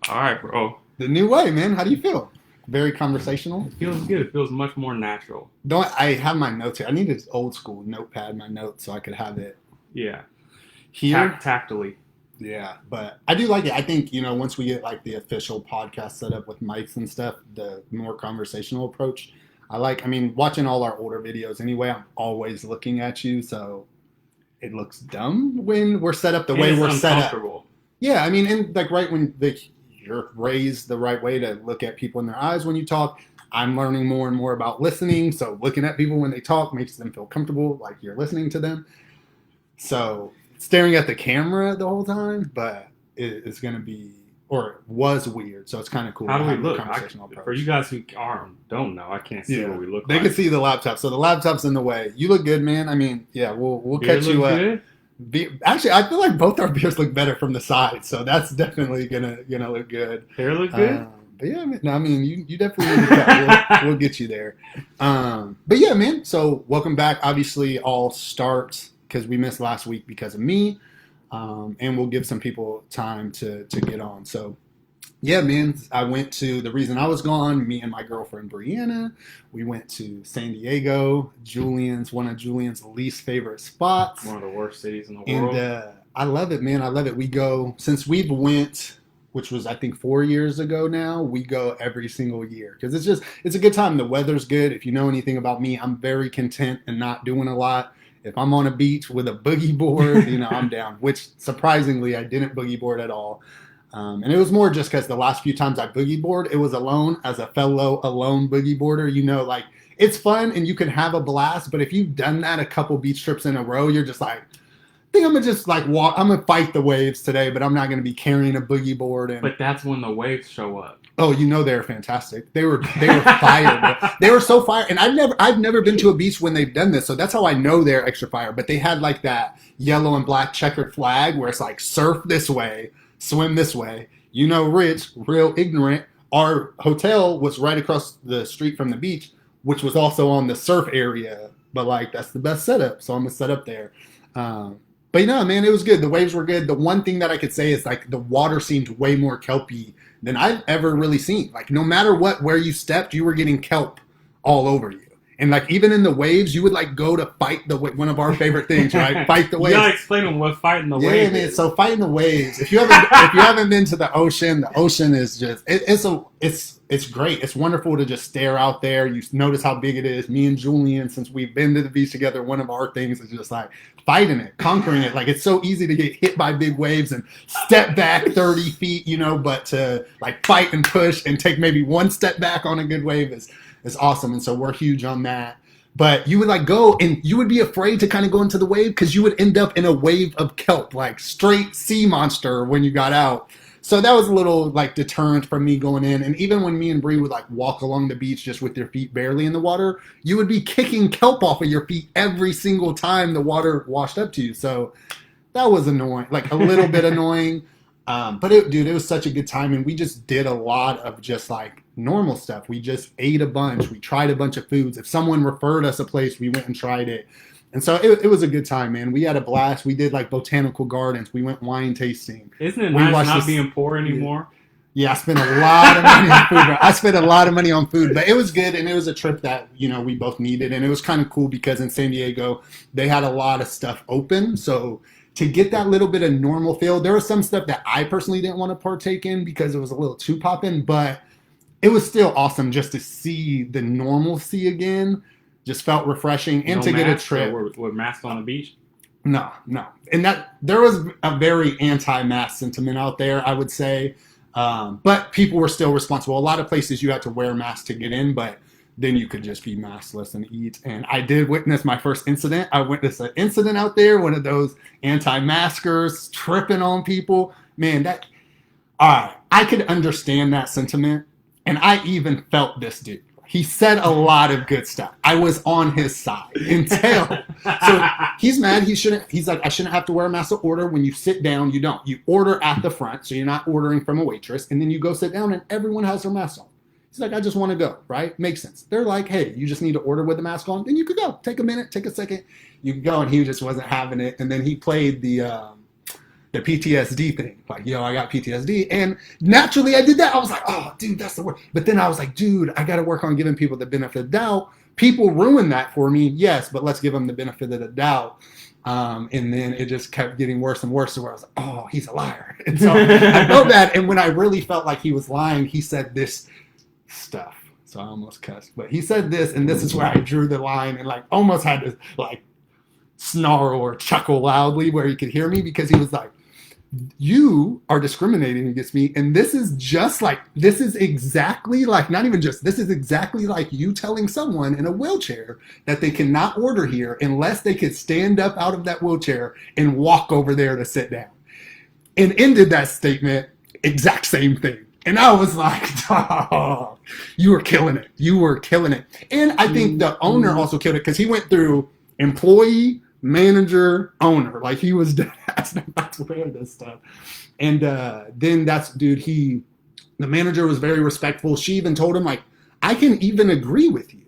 All right, bro. The new way, man. How do you feel? Very conversational. It feels good. It feels much more natural. Don't I have my notes here? I need this old school notepad, my notes, so I could have it Yeah. here. Tactily. Yeah, but I do like it. I think, once we get like the official podcast set up with mics and stuff, the more conversational approach. I mean, watching all our older videos anyway, I'm always looking at you, so it looks dumb when we're set up the And way it's we're set up. uncomfortable. Yeah, I mean, and like right when you're raised the right way to look at people in their eyes when you talk. I'm learning more and more about listening, so looking at people when they talk makes them feel comfortable, like you're listening to them. So staring at the camera the whole time, but it's going to be, or it was weird. So it's kind of cool How to do we have a look? conversational For you approach. guys who don't know, I can't see Yeah, what we look they can like. see the laptop. So the laptop's in the way. You look good, man. I mean, yeah, we'll Beard catch you look up. good. Actually, I feel like both our beers look better from the side, so that's definitely gonna look good. Hair look good. But yeah, man, no, I mean, you definitely need to cut. We'll get you there. But yeah, man. So welcome back. Obviously, all starts because we missed last week because of me, and we'll give some people time to get on. So yeah, man, I went to the reason I was gone. Me and my girlfriend Brianna, we went to San Diego. One of Julian's least favorite spots, One of the worst cities in the and world. I love it, man. I love it. We go since we've went, which was I think 4 years ago now. We go every single year because it's a good time. The weather's good. If you know anything about me, I'm very content and not doing a lot. If I'm on a beach with a boogie board, I'm down. Which surprisingly, I didn't boogie board at all. And it was more just because the last few times I boogie board, it was alone as a fellow alone boogie boarder. Like it's fun and you can have a blast. But if you've done that a couple beach trips in a row, you're just like, think I'm gonna just like walk. I'm gonna fight the waves today, but I'm not gonna be carrying a boogie board. And But that's when the waves show up. oh, they're fantastic. They were fired. Bro. They were so fired. And I've never been to a beach when they've done this, so that's how I know they're extra fire. But they had like that yellow and black checkered flag where it's like surf this way, swim this way. Rich, real ignorant. Our hotel was right across the street from the beach, which was also on the surf area. But like that's the best setup, so I'm gonna set up there. But man, it was good. The waves were good. The one thing that I could say is like the water seemed way more kelpy than I've ever really seen. Like no matter where you stepped, you were getting kelp all over you. And like even in the waves, you would like go to fight one of our favorite things, right? Fight the You waves. gotta explain them what fighting the Yeah, wave man. is. So fighting the waves. If you haven't been to the ocean is just it's great. It's wonderful to just stare out there. You notice how big it is. Me and Julian, since we've been to the beach together, one of our things is just like fighting it, conquering it. Like it's so easy to get hit by big waves and step back 30 feet, but to like fight and push and take maybe one step back on a good wave is awesome. And so we're huge on that. But you would like go and you would be afraid to kind of go into the wave because you would end up in a wave of kelp, like straight sea monster when you got out. So that was a little like deterrent from me going in. And even when me and Bree would like walk along the beach just with your feet barely in the water, you would be kicking kelp off of your feet every single time the water washed up to you. So that was annoying, like a little bit annoying. But dude, it was such a good time, and we just did a lot of just like normal stuff. We just ate a bunch. We tried a bunch of foods. If someone referred us a place, we went and tried it. And so it was a good time, man. We had a blast. We did like botanical gardens. We went wine tasting. Isn't it We nice watched not this. being poor anymore? Yeah, I spent a lot of money on food. Bro. I spent a lot of money on food, but it was good, and it was a trip that we both needed, and it was kind of cool because in San Diego they had a lot of stuff open, so to get that little bit of normal feel, there was some stuff that I personally didn't want to partake in because it was a little too poppin', but it was still awesome just to see the normalcy again. Just felt refreshing, and No to get a masks, so trip. we're masked on the beach. No, no, and that there was a very anti-mask sentiment out there, I would say, but people were still responsible. A lot of places you had to wear masks to get in, but then you could just be maskless and eat. And I did witness my first incident. I witnessed an incident out there, one of those anti-maskers tripping on people. Man, that all right, I could understand that sentiment, and I even felt this dude. He said a lot of good stuff. I was on his side until so he's mad. He shouldn't. He's like, I shouldn't have to wear a mask to order. When you sit down, you don't. You order at the front, so you're not ordering from a waitress, and then you go sit down, and everyone has their mask on. He's like, I just want to go. Right? Makes sense. They're like, hey, you just need to order with the mask on. Then you could go. Take a minute. Take a second. You can go, and he just wasn't having it. And then he played the PTSD thing. Like, yo, I got PTSD. And naturally I did that. I was like, oh, dude, that's the word. But then I was like, dude, I got to work on giving people the benefit of the doubt. People ruined that for me. Yes, but let's give them the benefit of the doubt. And then it just kept getting worse and worse. So where I was like, oh, he's a liar. And so I felt that. And when I really felt like he was lying, he said this stuff. So I almost cussed. But he said this, and this is where I drew the line and like almost had to like snarl or chuckle loudly where he could hear me, because he was like, you are discriminating against me, and this is exactly like, not even just, this is exactly like you telling someone in a wheelchair that they cannot order here unless they could stand up out of that wheelchair and walk over there to sit down. And ended that statement, exact same thing. And I was like, oh, you were killing it. You were killing it. And I think the owner also killed it, because he went through employee, manager, owner. Like, he was that's weird, this stuff. And then the manager was very respectful. She even told him, like, I can even agree with you,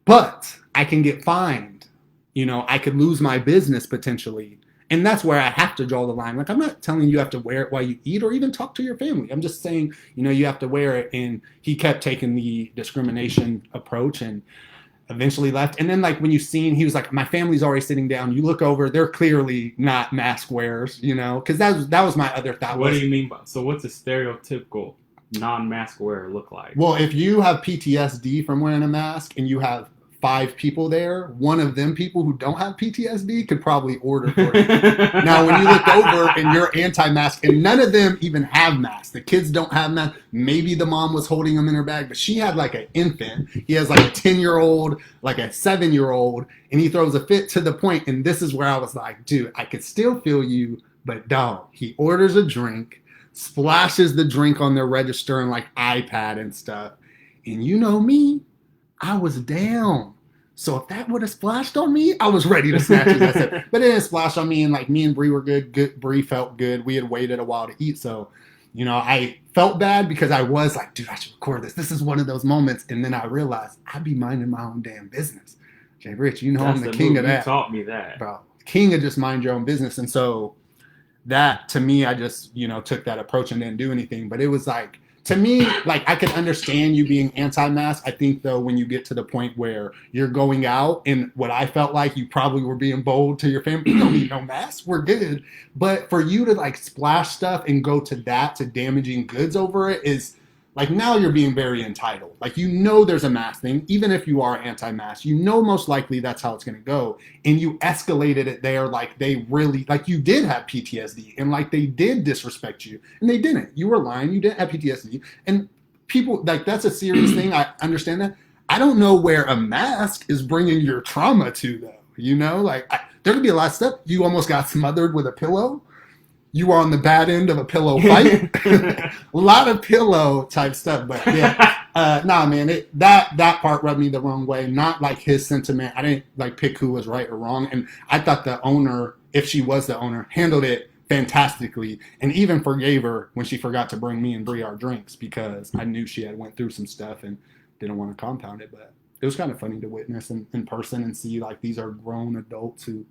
but I can get fined. I could lose my business potentially. And that's where I have to draw the line. Like, I'm not telling you have to wear it while you eat or even talk to your family. I'm just saying, you have to wear it. And he kept taking the discrimination approach and eventually left. And then, like, when he was like, my family's already sitting down. You look over, they're clearly not mask wearers, because that was my other thought. What do you mean by, so what's a stereotypical non-mask wearer look like? Well, if you have PTSD from wearing a mask and you have 5 people there, one of them people who don't have PTSD could probably order for you. Now, when you look over and you're anti-mask, and none of them even have masks, the kids don't have masks. Maybe the mom was holding them in her bag, but she had like an infant. He has like a 10-year-old, like a 7-year-old, and he throws a fit to the point. And this is where I was like, dude, I could still feel you, but dog, he orders a drink, splashes the drink on their register and like iPad and stuff. And you know me, I was down. So if that would have splashed on me, I was ready to snatch it. But it didn't splash on me, and like me and Bree were good. Bree felt good. We had waited a while to eat, so I felt bad because I was like, dude, I should record this. This is one of those moments. And then I realized I'd be minding my own damn business. Jay Rich, I'm the king of that. You taught me that, bro. King of just mind your own business. And so that, to me, I just took that approach and didn't do anything. But it was like, to me, like, I could understand you being anti-mask. I think, though, when you get to the point where you're going out, and what I felt like you probably were being bold to your family, you don't need no mask, we're good. But for you to, like, splash stuff and go to damaging goods over it is, like, now you're being very entitled. Like, there's a mask thing. Even if you are anti-mask, most likely that's how it's going to go. And you escalated it there like they really, like, you did have PTSD and like they did disrespect you. And they didn't. You were lying. You didn't have PTSD. And people, like, that's a serious thing. I understand that. I don't know where a mask is bringing your trauma to, though. Like, there could be a lot of stuff. You almost got smothered with a pillow. You were on the bad end of a pillow fight. A lot of pillow type stuff. But yeah, man, that part rubbed me the wrong way. Not like his sentiment. I didn't like pick who was right or wrong. And I thought the owner, if she was the owner, handled it fantastically, and even forgave her when she forgot to bring me and Bree our drinks, because I knew she had went through some stuff and didn't want to compound it. But it was kind of funny to witness in person and see, like, these are grown adults who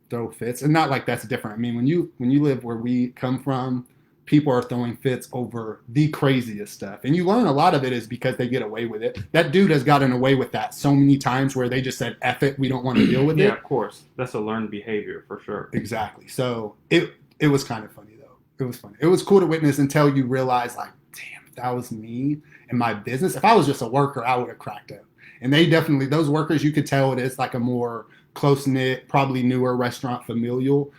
throw fits. And not like that's different. I mean, when you live where we come from, people are throwing fits over the craziest stuff. And you learn a lot of it is because they get away with it. That dude has gotten away with that so many times where they just said, F it, we don't want to deal with it. Yeah, of course. That's a learned behavior for sure. Exactly. So it was kind of funny, though. It was funny. It was cool to witness until you realize, like, damn, if that was me and my business. If I was just a worker, I would have cracked up. And they definitely, those workers, you could tell it is like a more close-knit, probably newer restaurant, familial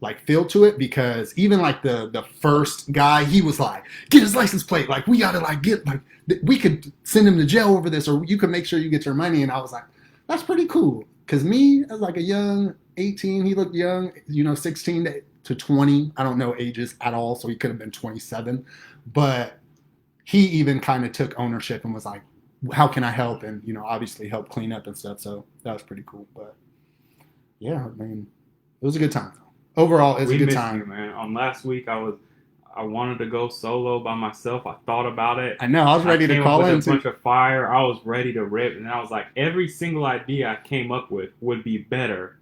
like feel to it, because even like the first guy, he was like, get his license plate, like we gotta like get, like we could send him to jail over this, or you can make sure you get your money. And I was like, that's pretty cool, because me as like a young 18, he looked young, 16 to 20, I don't know ages at all, so he could have been 27, but he even kind of took ownership and was like, how can I help? And obviously help clean up and stuff. So that was pretty cool. But yeah, I mean, it was a good time. Overall, it's a good time. You, man. Last week, I wanted to go solo by myself. I thought about it. I know. I was ready to call in. A bunch of fire. I was ready to rip, and I was like, every single idea I came up with would be better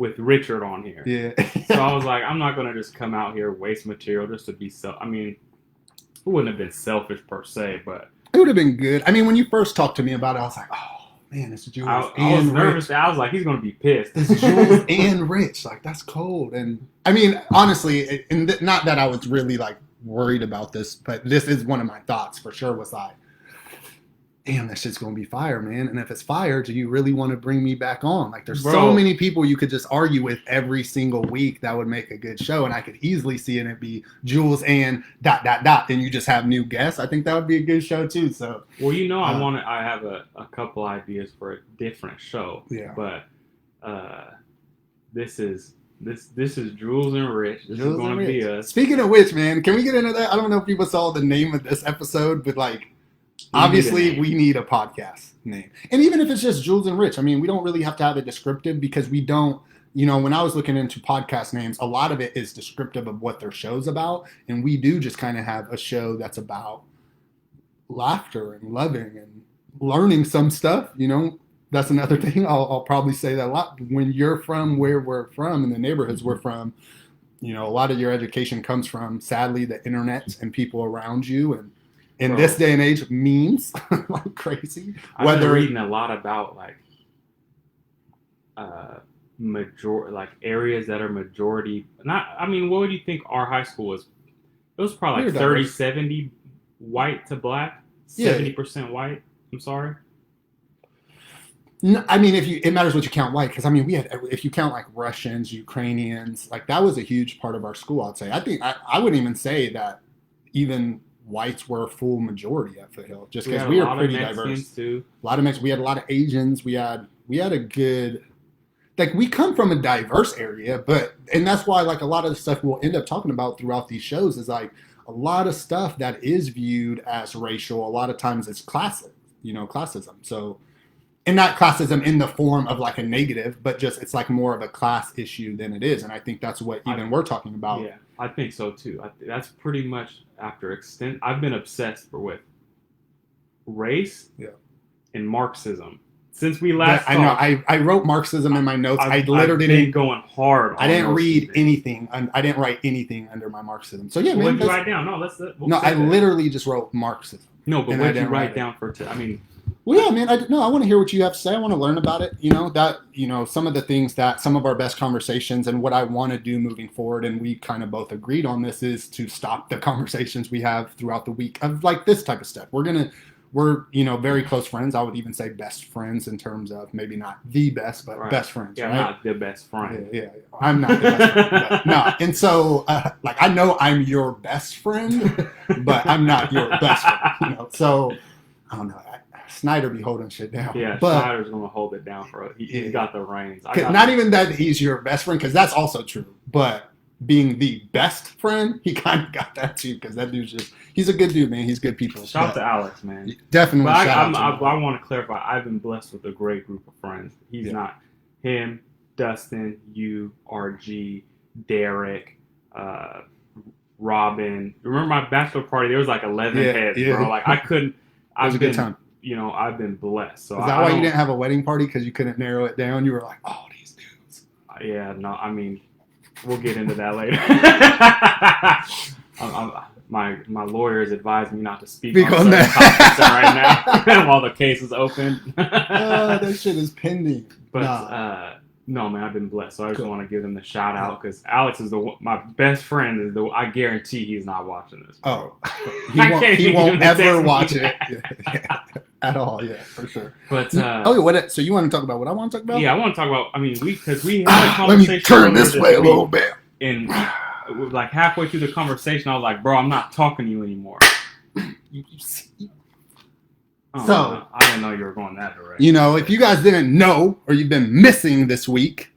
with Richard on here. Yeah. So I was like, I'm not gonna just come out here waste material just to be I mean, it wouldn't have been selfish per se, but it would have been good. I mean, when you first talked to me about it, I was like, oh man, it's Jules I and was nervous. Rich. I was like, he's gonna be pissed. It's Jules and Rich. Like, that's cold. And I mean, honestly, not that I was really like worried about this, but this is one of my thoughts for sure. Was like, damn, that shit's gonna be fire, man. And if it's fire, do you really want to bring me back on? Like, there's so many people you could just argue with every single week that would make a good show, and I could easily see it be Jules and ... and you just have new guests. I think that would be a good show too. So, well, I have a couple ideas for a different show. Yeah, but this is Jules and Rich. This is going to be us. Speaking of which, man, can we get into that? I don't know if people saw the name of this episode, but like, obviously we need a podcast name. And even if it's just Jules and Rich, I mean, we don't really have to have it descriptive because we don't, when I was looking into podcast names, a lot of it is descriptive of what their show's about. And we do just kind of have a show that's about laughter and loving and learning some stuff, That's another thing. I'll probably say that a lot. When you're from where we're from and the neighborhoods we're from, a lot of your education comes from, sadly, the internet and people around you. And in this day and age, memes like crazy. I've been reading a lot about areas that are majority. What would you think our high school was? It was probably like 30, 70 white to black, 70% white. I'm sorry. No, I mean, it matters what you count white, because we had, if you count like Russians, Ukrainians, like that was a huge part of our school. I'd say. I think I wouldn't even say that even whites were a full majority at Foothill, just because we are pretty diverse. Too. A lot of Mexicans. We had a lot of Asians. We had a good, like, we come from a diverse area, and that's why like a lot of the stuff we'll end up talking about throughout these shows is like a lot of stuff that is viewed as racial. A lot of times it's classism. So. And not classism in the form of like a negative, but just it's like more of a class issue than it is. And I think that's what we're talking about. Yeah, I think so too. That's pretty much after extent. I've been obsessed with race and Marxism since we last talked. I know. I wrote Marxism in my notes. I've been going hard. I didn't read anything. I didn't write anything under my Marxism. So yeah, what did you write down? I literally just wrote Marxism. No, but what did you write down for? Well, yeah, man. I want to hear what you have to say. I want to learn about it. Some of the things that some of our best conversations and what I want to do moving forward, and we kind of both agreed on this, is to stop the conversations we have throughout the week of like this type of stuff. We're very close friends. I would even say best friends in terms of maybe not the best, but best friends. Yeah, right? not the best friend. Yeah, I'm not the best friend. But no, and so I know I'm your best friend, but I'm not your best friend. So I don't know. Snyder be holding shit down. Yeah, but Snyder's going to hold it down for us. He's got the reins. Not even that he's your best friend, because that's also true. But being the best friend, he kind of got that too, because that dude's he's a good dude, man. He's good people. Shout out to Alex, man. Definitely. But I want to clarify. I've been blessed with a great group of friends. He's not him, Dustin, you, RG, Derek, Robin. Remember my bachelor party? There was like 11 heads, bro. Like I couldn't. It was a good time. I've been blessed. So is that why you didn't have a wedding party? Because you couldn't narrow it down? You were like, oh, these dudes. Yeah, no, we'll get into that later. My lawyers advised me not to speak on that topics right now while the case is open. That shit is pending. But no, man, I've been blessed. So I just want to give them the shout out, because Alex is my best friend. I guarantee he's not watching this. Oh, he won't ever watch it. At all, yeah, for sure. But so you want to talk about what I want to talk about? Yeah, I want to talk about. Because we had a conversation. Let me turn this way a little bit. And like halfway through the conversation, I was like, "Bro, I'm not talking to you anymore." So I didn't know you were going that direction. If you guys didn't know, or you've been missing this week,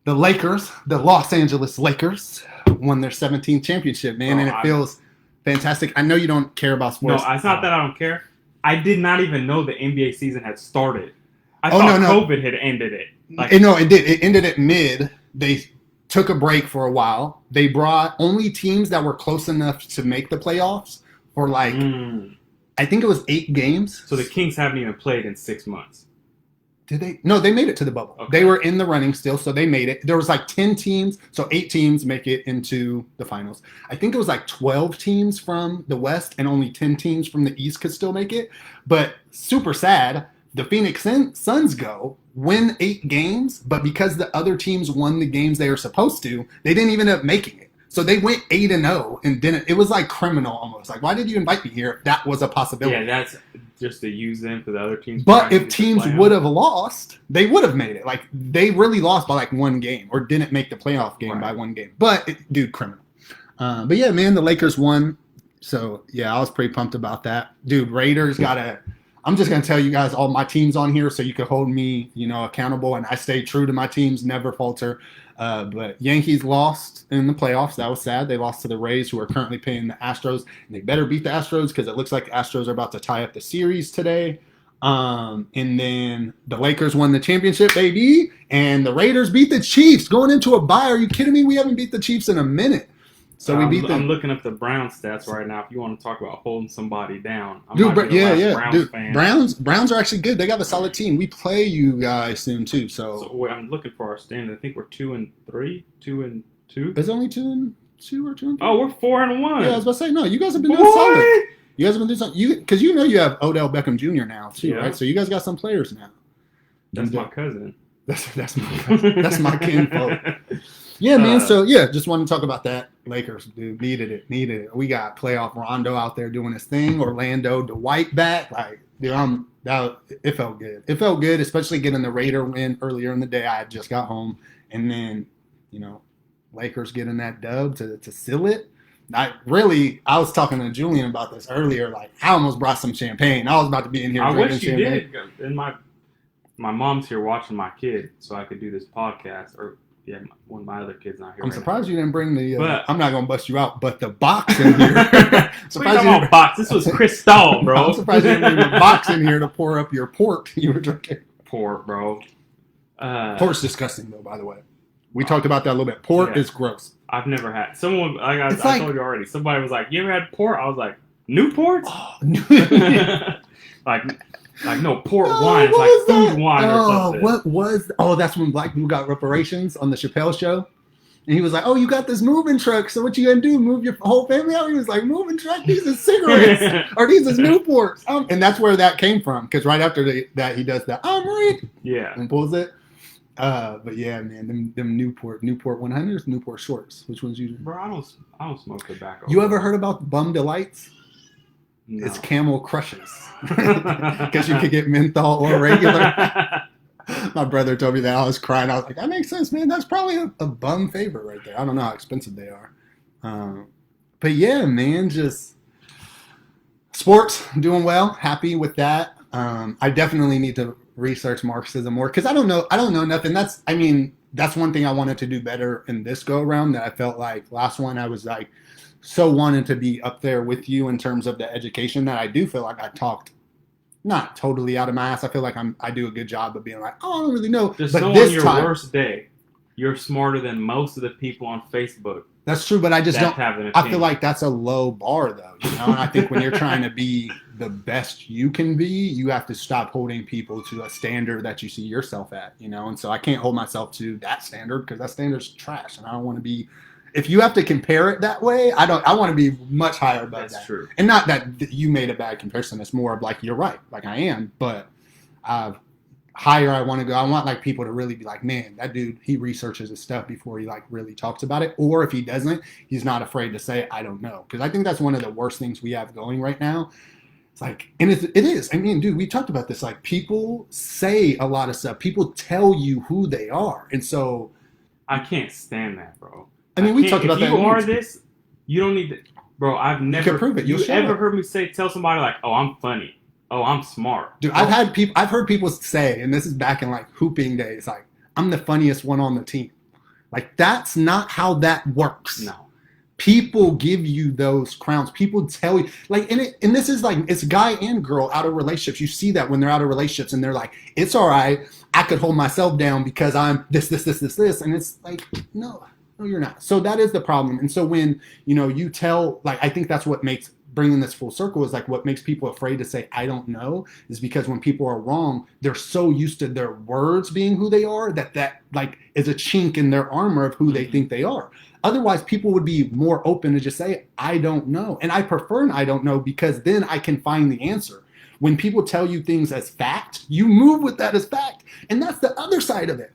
the Los Angeles Lakers, won their 17th championship, man, and it feels fantastic. I know you don't care about sports. No, it's not that I don't care. I did not even know the NBA season had started. I thought COVID had ended it. It did. It ended at mid. They took a break for a while. They brought only teams that were close enough to make the playoffs for I think it was 8 games. So the Kings haven't even played in 6 months. Did they? No, they made it to the bubble. Okay. They were in the running still, so they made it. There was like 10 teams, so 8 teams make it into the finals. I think it was like 12 teams from the West and only 10 teams from the East could still make it. But super sad, the Phoenix Suns win 8 games, but because the other teams won the games they were supposed to, they didn't even end up making it. So they went 8-0 and didn't. It was like criminal almost. Like, why did you invite me here if that was a possibility? Yeah, that's just to use them for the other teams. But if teams would have lost, they would have made it. Like, they really lost by like 1 game or didn't make the playoff game by 1 game. But, dude, criminal. But yeah, man, the Lakers won. So, yeah, I was pretty pumped about that. Dude, Raiders I'm just going to tell you guys all my teams on here so you can hold me, accountable. And I stay true to my teams, never falter. But Yankees lost in the playoffs. That was sad. They lost to the Rays, who are currently playing the Astros. And they better beat the Astros because it looks like the Astros are about to tie up the series today. And then the Lakers won the championship, baby. And the Raiders beat the Chiefs going into a bye. Are you kidding me? We haven't beat the Chiefs in a minute. So we beat them. I'm looking up the Browns stats right now. If you want to talk about holding somebody down, Browns are actually good. They got a solid team. We play you guys soon too. So I'm looking for our standing. I think we're 2-3, 2-2. Is it only 2-2 or 2-3? Oh, we're 4-1. Yeah, I was about to say no. You guys have been doing solid. You guys have been doing something. Because you have Odell Beckham Jr. now too, right? So you guys got some players now. That's my cousin. That's my cousin. That's my kinfolk. Yeah, man. So, just wanted to talk about that. Lakers, dude, needed it. We got playoff Rondo out there doing his thing. Orlando, Dwight back. Like, dude, it felt good. It felt good, especially getting the Raider win earlier in the day. I had just got home. And then, Lakers getting that dub to seal it. I was talking to Julian about this earlier. Like, I almost brought some champagne. I was about to be in here drinking champagne. I wish you did. And my mom's here watching my kid so I could do this podcast. Yeah, one of my other kids not here. I'm surprised you didn't bring the. I'm not gonna bust you out, but the box in here. Surprised you didn't box. This was Cristal, bro. I'm surprised you didn't bring the box in here to pour up your port you were drinking. Port, bro. Port's disgusting, though. By the way, we talked about that a little bit. Port is gross. I've never had. Someone, I told you already. Somebody was like, "You ever had port?" I was like, "Newport?" Like no port wine, it's like food wine or something. What was? Oh, that's when black people got reparations on the Chappelle show, and he was like, "Oh, you got this moving truck, so what you gonna do? Move your whole family out?" He was like, "Moving truck? These are cigarettes, or these is Newports." And that's where that came from, because right after that he does that, "I'm Rick," and pulls it. But yeah, man, them Newport 100s, Newport shorts. Which ones you? Bro, I don't smoke tobacco. You ever heard about Bum Delights? No. It's Camel Crushes. Because you could get menthol or regular. My brother told me that. I was crying. I was like, that makes sense, man. That's probably a bum favorite right there. I don't know how expensive they are. But yeah, man, just sports, doing well. Happy with that. I definitely need to research Marxism more because I don't know nothing. That's one thing I wanted to do better in this go around that I felt like last one I was like so wanted to be up there with you in terms of the education that I do feel like I talked not totally out of my ass. I feel like I do a good job of being like, oh, I don't really know. Just on your worst day, you're smarter than most of the people on Facebook. That's true, but I just don't. I feel like that's a low bar, though. And I think when you're trying to be the best you can be, you have to stop holding people to a standard that you see yourself at. And so I can't hold myself to that standard because that standard's trash, and I don't want to be. If you have to compare it that way, I want to be much higher above that. That's true. And not that you made a bad comparison. It's more of like you're right, like I am, but higher I want to go. I want like people to really be like, man, that dude, he researches his stuff before he like really talks about it. Or if he doesn't, he's not afraid to say, I don't know. Because I think that's one of the worst things we have going right now. It's like, and it is. I mean, dude, we talked about this. Like people say a lot of stuff. People tell you who they are. And so. I can't stand that, bro. I mean, we talked about that. If you are this, you don't need to. Bro, I've never. You can prove it. You ever heard me tell somebody like, oh, I'm funny. Oh, I'm smart. Dude, I've heard people say, and this is back in like hooping days, like, I'm the funniest one on the team. Like, that's not how that works. No. People give you those crowns. People tell you, like, and this is like, it's guy and girl out of relationships. You see that when they're out of relationships and they're like, it's all right. I could hold myself down because I'm this. And it's like, no, you're not. So that is the problem. And so when, you tell, like, I think that's what makes bringing this full circle is like what makes people afraid to say I don't know is because when people are wrong, they're so used to their words being who they are that like is a chink in their armor of who they think they are. Otherwise, people would be more open to just say I don't know. And I prefer an I don't know because then I can find the answer. When people tell you things as fact, you move with that as fact. And that's the other side of it.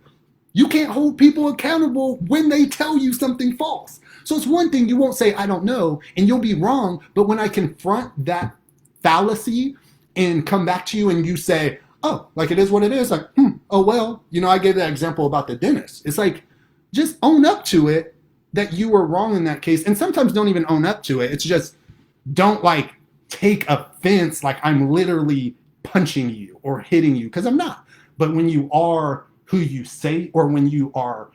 You can't hold people accountable when they tell you something false. So it's one thing, you won't say, I don't know, and you'll be wrong. But when I confront that fallacy and come back to you and you say, oh, like it is what it is, like, oh, well, I gave that example about the dentist. It's like, just own up to it that you were wrong in that case. And sometimes don't even own up to it. It's just don't like take offense like I'm literally punching you or hitting you, because I'm not. But when you are who you say, or when you are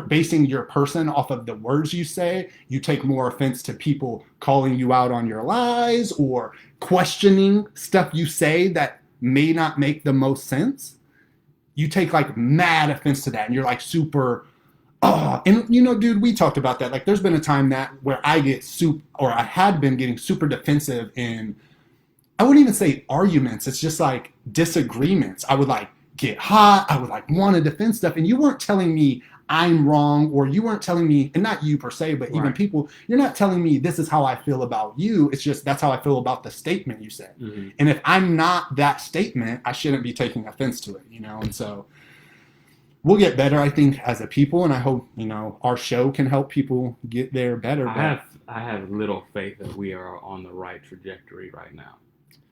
basing your person off of the words you say, you take more offense to people calling you out on your lies or questioning stuff you say that may not make the most sense. You take like mad offense to that, and you're like super, and dude, we talked about that. Like there's been a time where I had been getting super defensive in, I wouldn't even say arguments. It's just like disagreements. I would like get hot. I would like want to defend stuff. And you weren't telling me I'm wrong, or you weren't telling me, and not you per se, but even people, you're not telling me this is how I feel about you. It's just, that's how I feel about the statement you said. Mm-hmm. And if I'm not that statement, I shouldn't be taking offense to it, And so we'll get better, I think, as a people. And I hope, our show can help people get there better. I have little faith that we are on the right trajectory right now.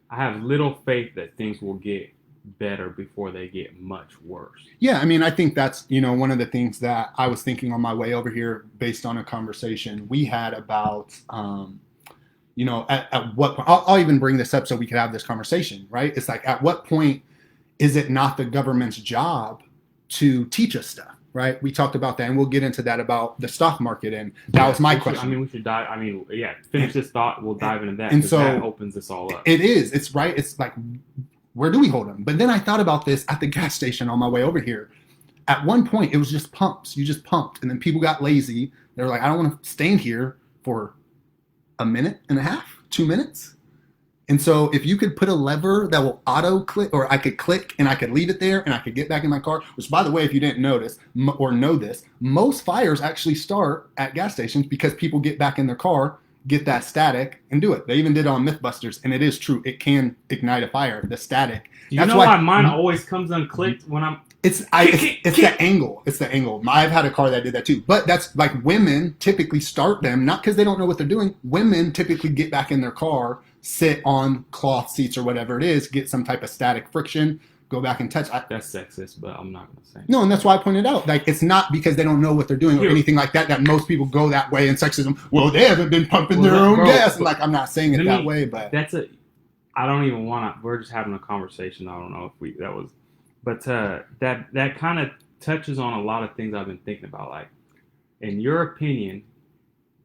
I have little faith that things will get better before they get much worse. Yeah, I mean, I think that's, one of the things that I was thinking on my way over here based on a conversation we had about, at what point, I'll even bring this up so we could have this conversation, right? It's like, at what point is it not the government's job to teach us stuff, right? We talked about that, and we'll get into that about the stock market, and that was my question. We should dive, finish this thought, we'll dive into that, and so that opens this all up. It's right, it's like, where do we hold them? But then I thought about this at the gas station on my way over here. At one point, it was just pumps. You just pumped. And then people got lazy. They were like, I don't want to stand here for a minute and a half, 2 minutes. And so if you could put a lever that will auto click, or I could click and I could leave it there and I could get back in my car, which, by the way, if you didn't notice or know this, most fires actually start at gas stations because people get back in their car, get that static, and do it. They even did it on Mythbusters, and it is true. It can ignite a fire, the static. You know why mine always comes unclicked when I'm... It's the angle. It's the angle. I've had a car that did that too. But that's like, women typically start them, not because they don't know what they're doing. Women typically get back in their car, sit on cloth seats or whatever it is, get some type of static friction, go back and touch. That's sexist, but I'm not going to say. No, and that's why I pointed out. Like, it's not because they don't know what they're doing or anything like that most people go that way in sexism. Well, they haven't been pumping their own gas. And like, I'm not saying it that way, but I don't even want to. We're just having a conversation. I don't know if that was, but that kind of touches on a lot of things I've been thinking about. Like, in your opinion,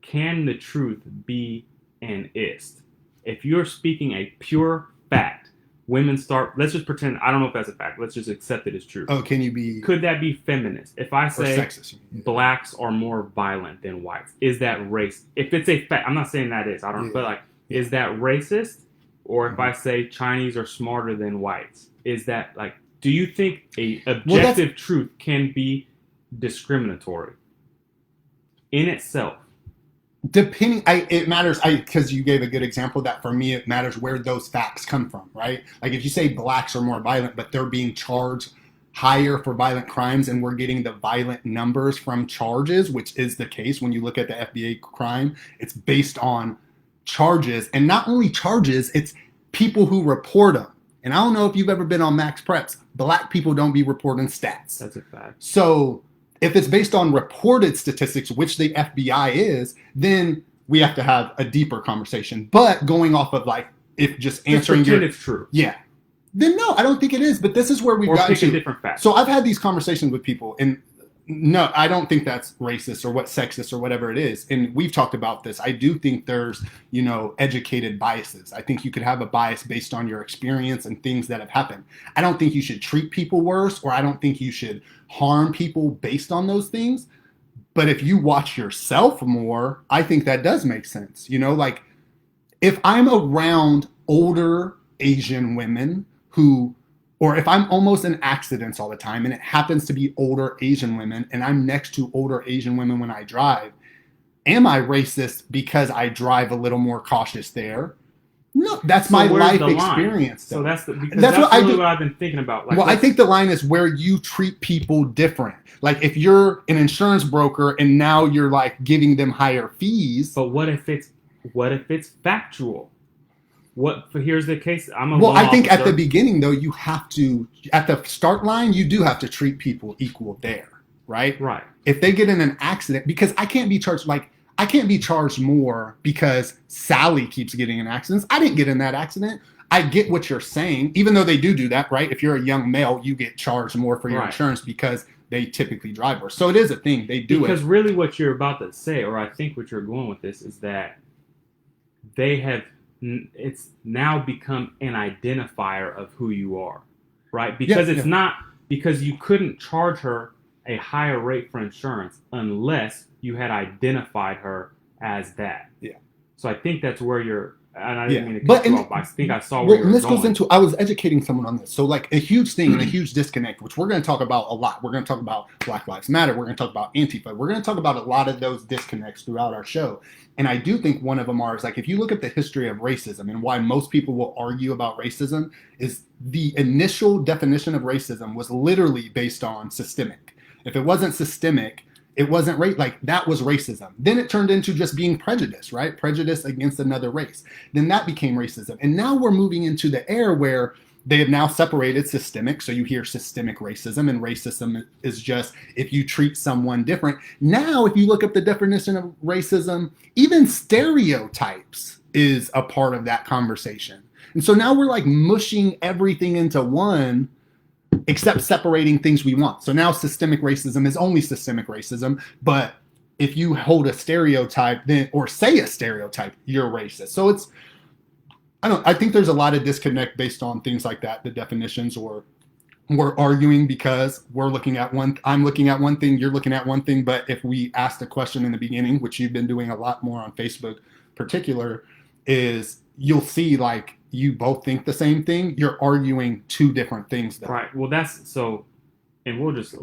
can the truth be an ist? If you're speaking a pure fact, women start, let's just pretend, I don't know if that's a fact, let's just accept it as true. Oh, could that be feminist? If I say sexist, blacks are more violent than whites, is that race? If it's a fact, I'm not saying that is, I don't know, but like, is that racist? Or if I say Chinese are smarter than whites, is that like, do you think a objective truth can be discriminatory in itself? Depending, it matters, because you gave a good example that for me, it matters where those facts come from, right? Like if you say blacks are more violent, but they're being charged higher for violent crimes, and we're getting the violent numbers from charges, which is the case when you look at the FBA crime, it's based on charges, and not only charges, it's people who report them. And I don't know if you've ever been on Max Preps, black people don't be reporting stats. That's a fact. So if it's based on reported statistics, which the FBI is, then we have to have a deeper conversation. But going off of like, if just answering it's true. Yeah. Then no, I don't think it is. But this is where we've gotten to. Different facts. So I've had these conversations with people, and no, I don't think that's racist or sexist or whatever it is. And we've talked about this. I do think there's, educated biases. I think you could have a bias based on your experience and things that have happened. I don't think you should treat people worse, or I don't think you should harm people based on those things. But if you watch yourself more, I think that does make sense. Like if I'm around older Asian women who, or if I'm almost in accidents all the time and it happens to be older Asian women and I'm next to older Asian women when I drive, am I racist because I drive a little more cautious there? No, that's my life experience. So that's really what I've been thinking about. Like, well, I think the line is where you treat people different. Like if you're an insurance broker and now you're like giving them higher fees. But what if it's factual? Here's the case. I think at the beginning though, you have to, at the start line, you do have to treat people equal there, right? Right. If they get in an accident, because I can't be charged more because Sally keeps getting in accidents. I didn't get in that accident. I get what you're saying, even though they do that, right? If you're a young male, you get charged more for your insurance because they typically drive more. So it is a thing. They do because really what you're about to say, or I think what you're going with this, is that it's now become an identifier of who you are, right? Because because you couldn't charge her a higher rate for insurance unless you had identified her as that. Yeah. So I think that's where you're, and I didn't mean to cut you off, but I think I saw where you were going. This goes into, I was educating someone on this. So like a huge thing and a huge disconnect, which we're going to talk about a lot. We're going to talk about Black Lives Matter. We're going to talk about Antifa. We're going to talk about a lot of those disconnects throughout our show. And I do think one of them is like, if you look at the history of racism and why most people will argue about racism, is the initial definition of racism was literally based on systemic. If it wasn't systemic, it wasn't like that was racism. Then it turned into just being prejudice, right? Prejudice against another race. Then that became racism. And now we're moving into the era where they have now separated systemic. So you hear systemic racism, and racism is just if you treat someone different. Now, if you look up the definition of racism, even stereotypes is a part of that conversation. And so now we're like mushing everything into one, except separating things we want. So now systemic racism is only systemic racism, but if you hold a stereotype then, or say a stereotype, you're racist. So it's, I think there's a lot of disconnect based on things like that, the definitions, or we're arguing because I'm looking at one thing, you're looking at one thing. But if we asked a question in the beginning, which you've been doing a lot more on Facebook particular, is you'll see like, you both think the same thing. You're arguing two different things, though. Right. Well, that's so, and we'll just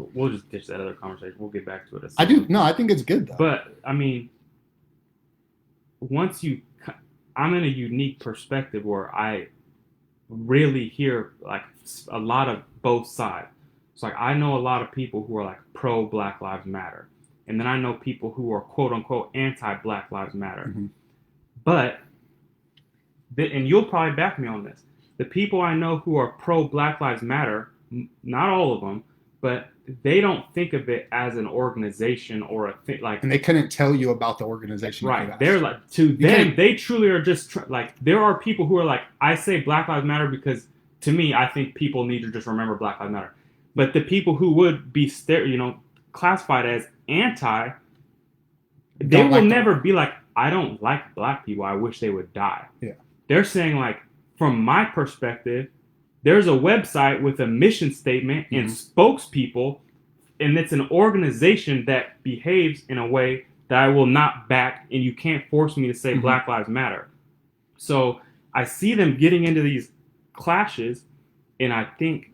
ditch that other conversation. We'll get back to it. I think it's good though. But I mean, I'm in a unique perspective where I really hear like a lot of both sides. It's like I know a lot of people who are like pro Black Lives Matter, and then I know people who are quote unquote anti Black Lives Matter, but. And you'll probably back me on this. The people I know who are pro Black Lives Matter, not all of them, but they don't think of it as an organization or a thing like. And they couldn't tell you about the organization. Right. They're like, to them, they truly are just like, there are people who are like, I say Black Lives Matter because to me, I think people need to just remember Black Lives Matter. But the people who would be, classified as anti, they will never be like, I don't like black people. I wish they would die. Yeah. They're saying, like, from my perspective, there's a website with a mission statement and spokespeople, and it's an organization that behaves in a way that I will not back, and you can't force me to say Black Lives Matter. So I see them getting into these clashes, and I think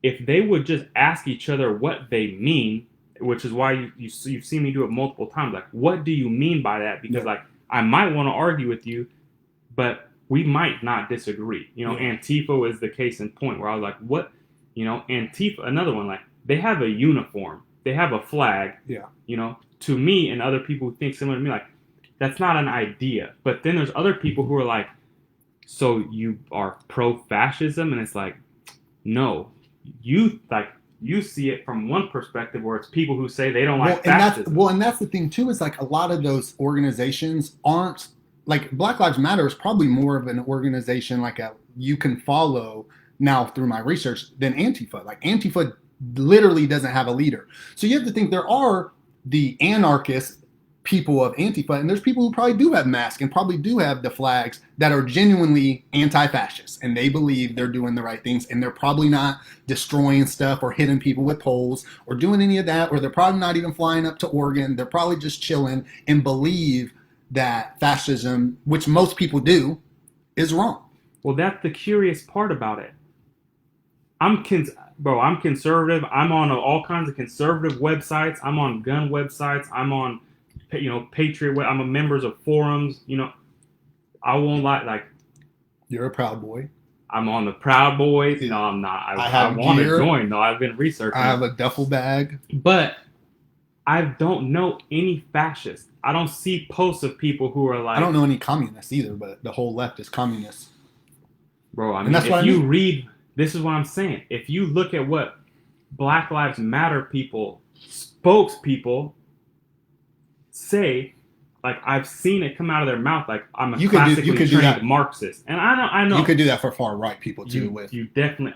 if they would just ask each other what they mean, which is why you've seen me do it multiple times, like, what do you mean by that? Because, like, I might want to argue with you, but we might not disagree. Antifa is the case in point where I was like, what? Antifa, another one, like, they have a uniform. They have a flag. Yeah. To me and other people who think similar to me, like, that's not an idea. But then there's other people who are like, so you are pro-fascism? And it's like, no. You see it from one perspective where it's people who say they don't like fascism. And that's the thing, too, is like a lot of those organizations aren't, like Black Lives Matter is probably more of an organization like you can follow now through my research than Antifa. Like Antifa literally doesn't have a leader. So you have to think there are the anarchist people of Antifa, and there's people who probably do have masks and probably do have the flags that are genuinely anti-fascist, and they believe they're doing the right things, and they're probably not destroying stuff or hitting people with poles or doing any of that, or they're probably not even flying up to Oregon. They're probably just chilling and believe that fascism, which most people do, is wrong. Well, that's the curious part about it. I'm conservative. I'm on all kinds of conservative websites. I'm on gun websites. I'm on, Patriot. I'm a members of forums. I won't lie. Like, you're a Proud Boy. I'm on the Proud Boys. Yeah. No, I'm not. I want to join. No, I've been researching. I have a duffel bag. But I don't know any fascists. I don't see posts of people who are like. I don't know any communists either, but the whole left is communist. Bro, I mean, if you read, this is what I'm saying. If you look at what Black Lives Matter people, spokespeople say, like, I've seen it come out of their mouth, like, I'm a classically trained Marxist. And I know. You could do that for far right people too. You definitely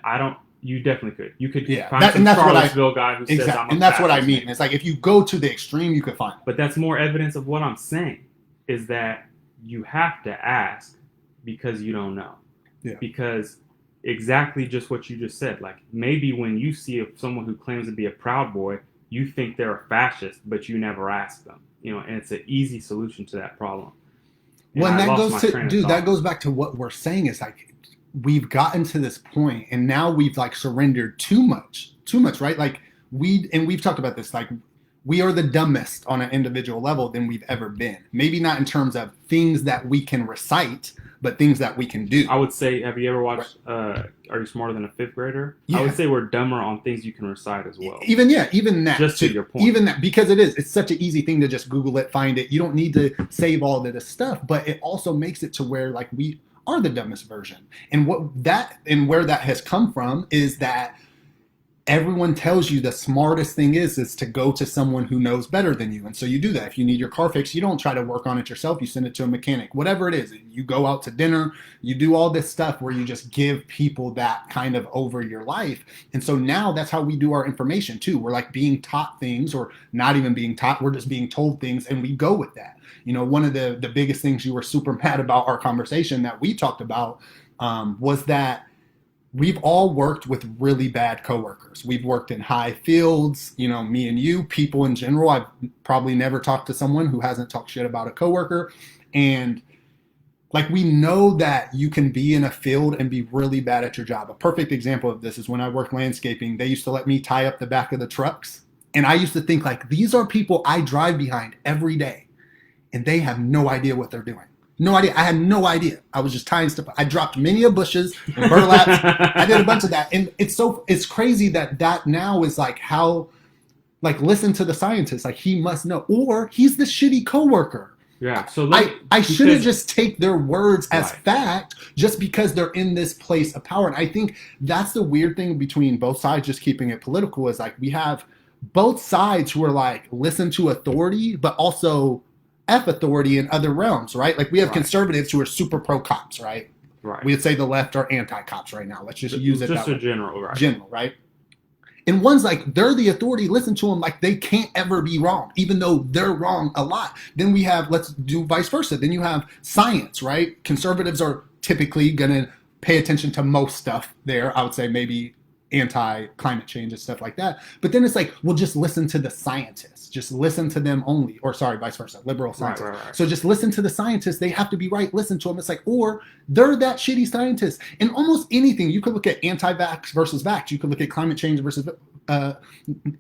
could. You could find some Charlottesville guy who says I'm a fascist. And that's what I mean. It's like if you go to the extreme, you could find it. But that's more evidence of what I'm saying, is that you have to ask because you don't know. Yeah. Because exactly just what you just said. Like, maybe when you see someone who claims to be a Proud Boy, you think they're a fascist, but you never ask them. And it's an easy solution to that problem. When that goes back to what we're saying is like, we've gotten to this point and now we've like surrendered too much, right? Like we've talked about this, like we are the dumbest on an individual level than we've ever been. Maybe not in terms of things that we can recite, but things that we can do. I would say, have you ever watched Are You Smarter Than a Fifth Grader? Yeah. I would say we're dumber on things you can recite as well. Even that. Just to your point. Even that, because it's such an easy thing to just Google it, find it. You don't need to save all of this stuff, but it also makes it to where like we are the dumbest version. And where that has come from is that everyone tells you the smartest thing is to go to someone who knows better than you. And so you do that. If you need your car fixed, you don't try to work on it yourself. You send it to a mechanic, whatever it is. You go out to dinner, you do all this stuff where you just give people that kind of over your life. And so now that's how we do our information too. We're like being taught things, or not even being taught. We're just being told things and we go with that. One of the biggest things you were super mad about our conversation that we talked about was that we've all worked with really bad coworkers. We've worked in high fields, me and you, people in general. I've probably never talked to someone who hasn't talked shit about a coworker. And like, we know that you can be in a field and be really bad at your job. A perfect example of this is when I worked landscaping, they used to let me tie up the back of the trucks. And I used to think like, these are people I drive behind every day and they have no idea what they're doing. No idea. I had no idea. I was just tying stuff. I dropped many of bushes and burlaps. I did a bunch of that. And it's crazy that now is like how, like, listen to the scientist. Like, he must know. Or he's the shitty coworker. Yeah. So I shouldn't just take their words as fact just because they're in this place of power. And I think that's the weird thing between both sides, just keeping it political, is like we have both sides who are like, listen to authority, but also F authority in other realms, right? Like we have conservatives who are super pro cops, right? Right. We would say the left are anti-cops right now. Let's just use it just that a way. General, right? And one's like, they're the authority, listen to them, like they can't ever be wrong, even though they're wrong a lot. Then we have, let's do vice versa. Then you have science, right? Conservatives are typically going to pay attention to most stuff there. I would say maybe anti-climate change and stuff like that. But then it's like, well, just listen to the scientists. Just listen to them only. Or sorry, vice versa, liberal scientists. Right. So just listen to the scientists. They have to be right. Listen to them. It's like, or they're that shitty scientist. And almost anything, you could look at anti-vax versus vax. You could look at climate change versus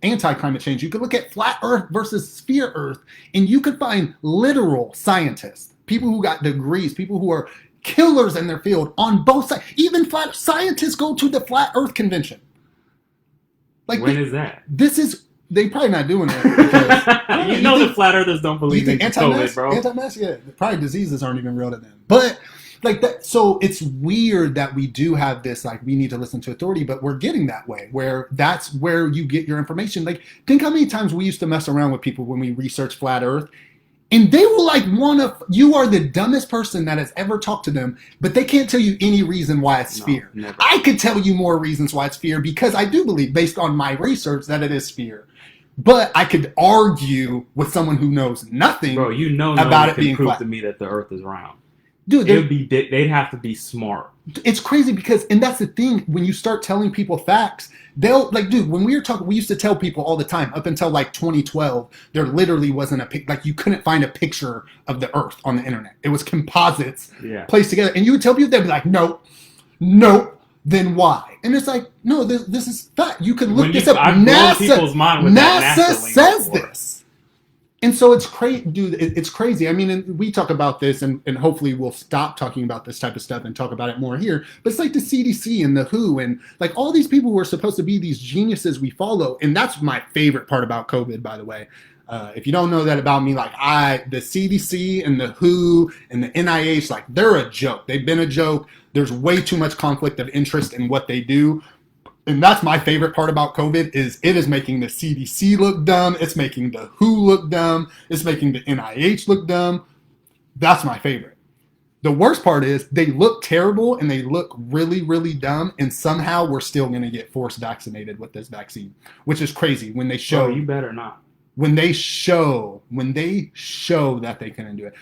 anti-climate change. You could look at flat earth versus sphere earth. And you could find literal scientists, people who got degrees, people who are killers in their field on both sides. Even flat scientists go to the flat earth convention. Like, when is that? They probably not doing it because the flat earthers don't believe in COVID, bro. Anti-mask, yeah. Probably diseases aren't even real to them. But like that, so it's weird that we do have this, like, we need to listen to authority, but we're getting that way where that's where you get your information. Like, think how many times we used to mess around with people when we researched flat earth. And they were like, you are the dumbest person that has ever talked to them, but they can't tell you any reason why it's sphere. Never. I could tell you more reasons why it's sphere because I do believe, based on my research, that it is sphere. But I could argue with someone who knows nothing about it being flat. Prove to me that the earth is round. Dude, they'd have to be smart. it's crazy because, and that's the thing, when you start telling people facts, they'll like, dude, when we were talking, we used to tell people all the time, up until like 2012, there literally wasn't like, you couldn't find a picture of the earth on the internet. It was composites placed together. And you would tell people, they'd be like, nope, then why? And it's like, no, this is fact. You can look this up. NASA says this. And so it's crazy, dude. It's crazy. I mean, and we talk about this, and hopefully we'll stop talking about this type of stuff and talk about it more here. But it's like the CDC and the WHO and like all these people who are supposed to be these geniuses we follow. And that's my favorite part about COVID, by the way. If you don't know that about me, like the CDC and the WHO and the NIH, like they're a joke. They've been a joke. There's way too much conflict of interest in what they do. And that's my favorite part about COVID is it is making the CDC look dumb. It's making the WHO look dumb. It's making the NIH look dumb. That's my favorite. The worst part is they look terrible and they look really, really dumb. And somehow we're still going to get forced vaccinated with this vaccine, which is crazy when they show. You better not. When they show that they can do it.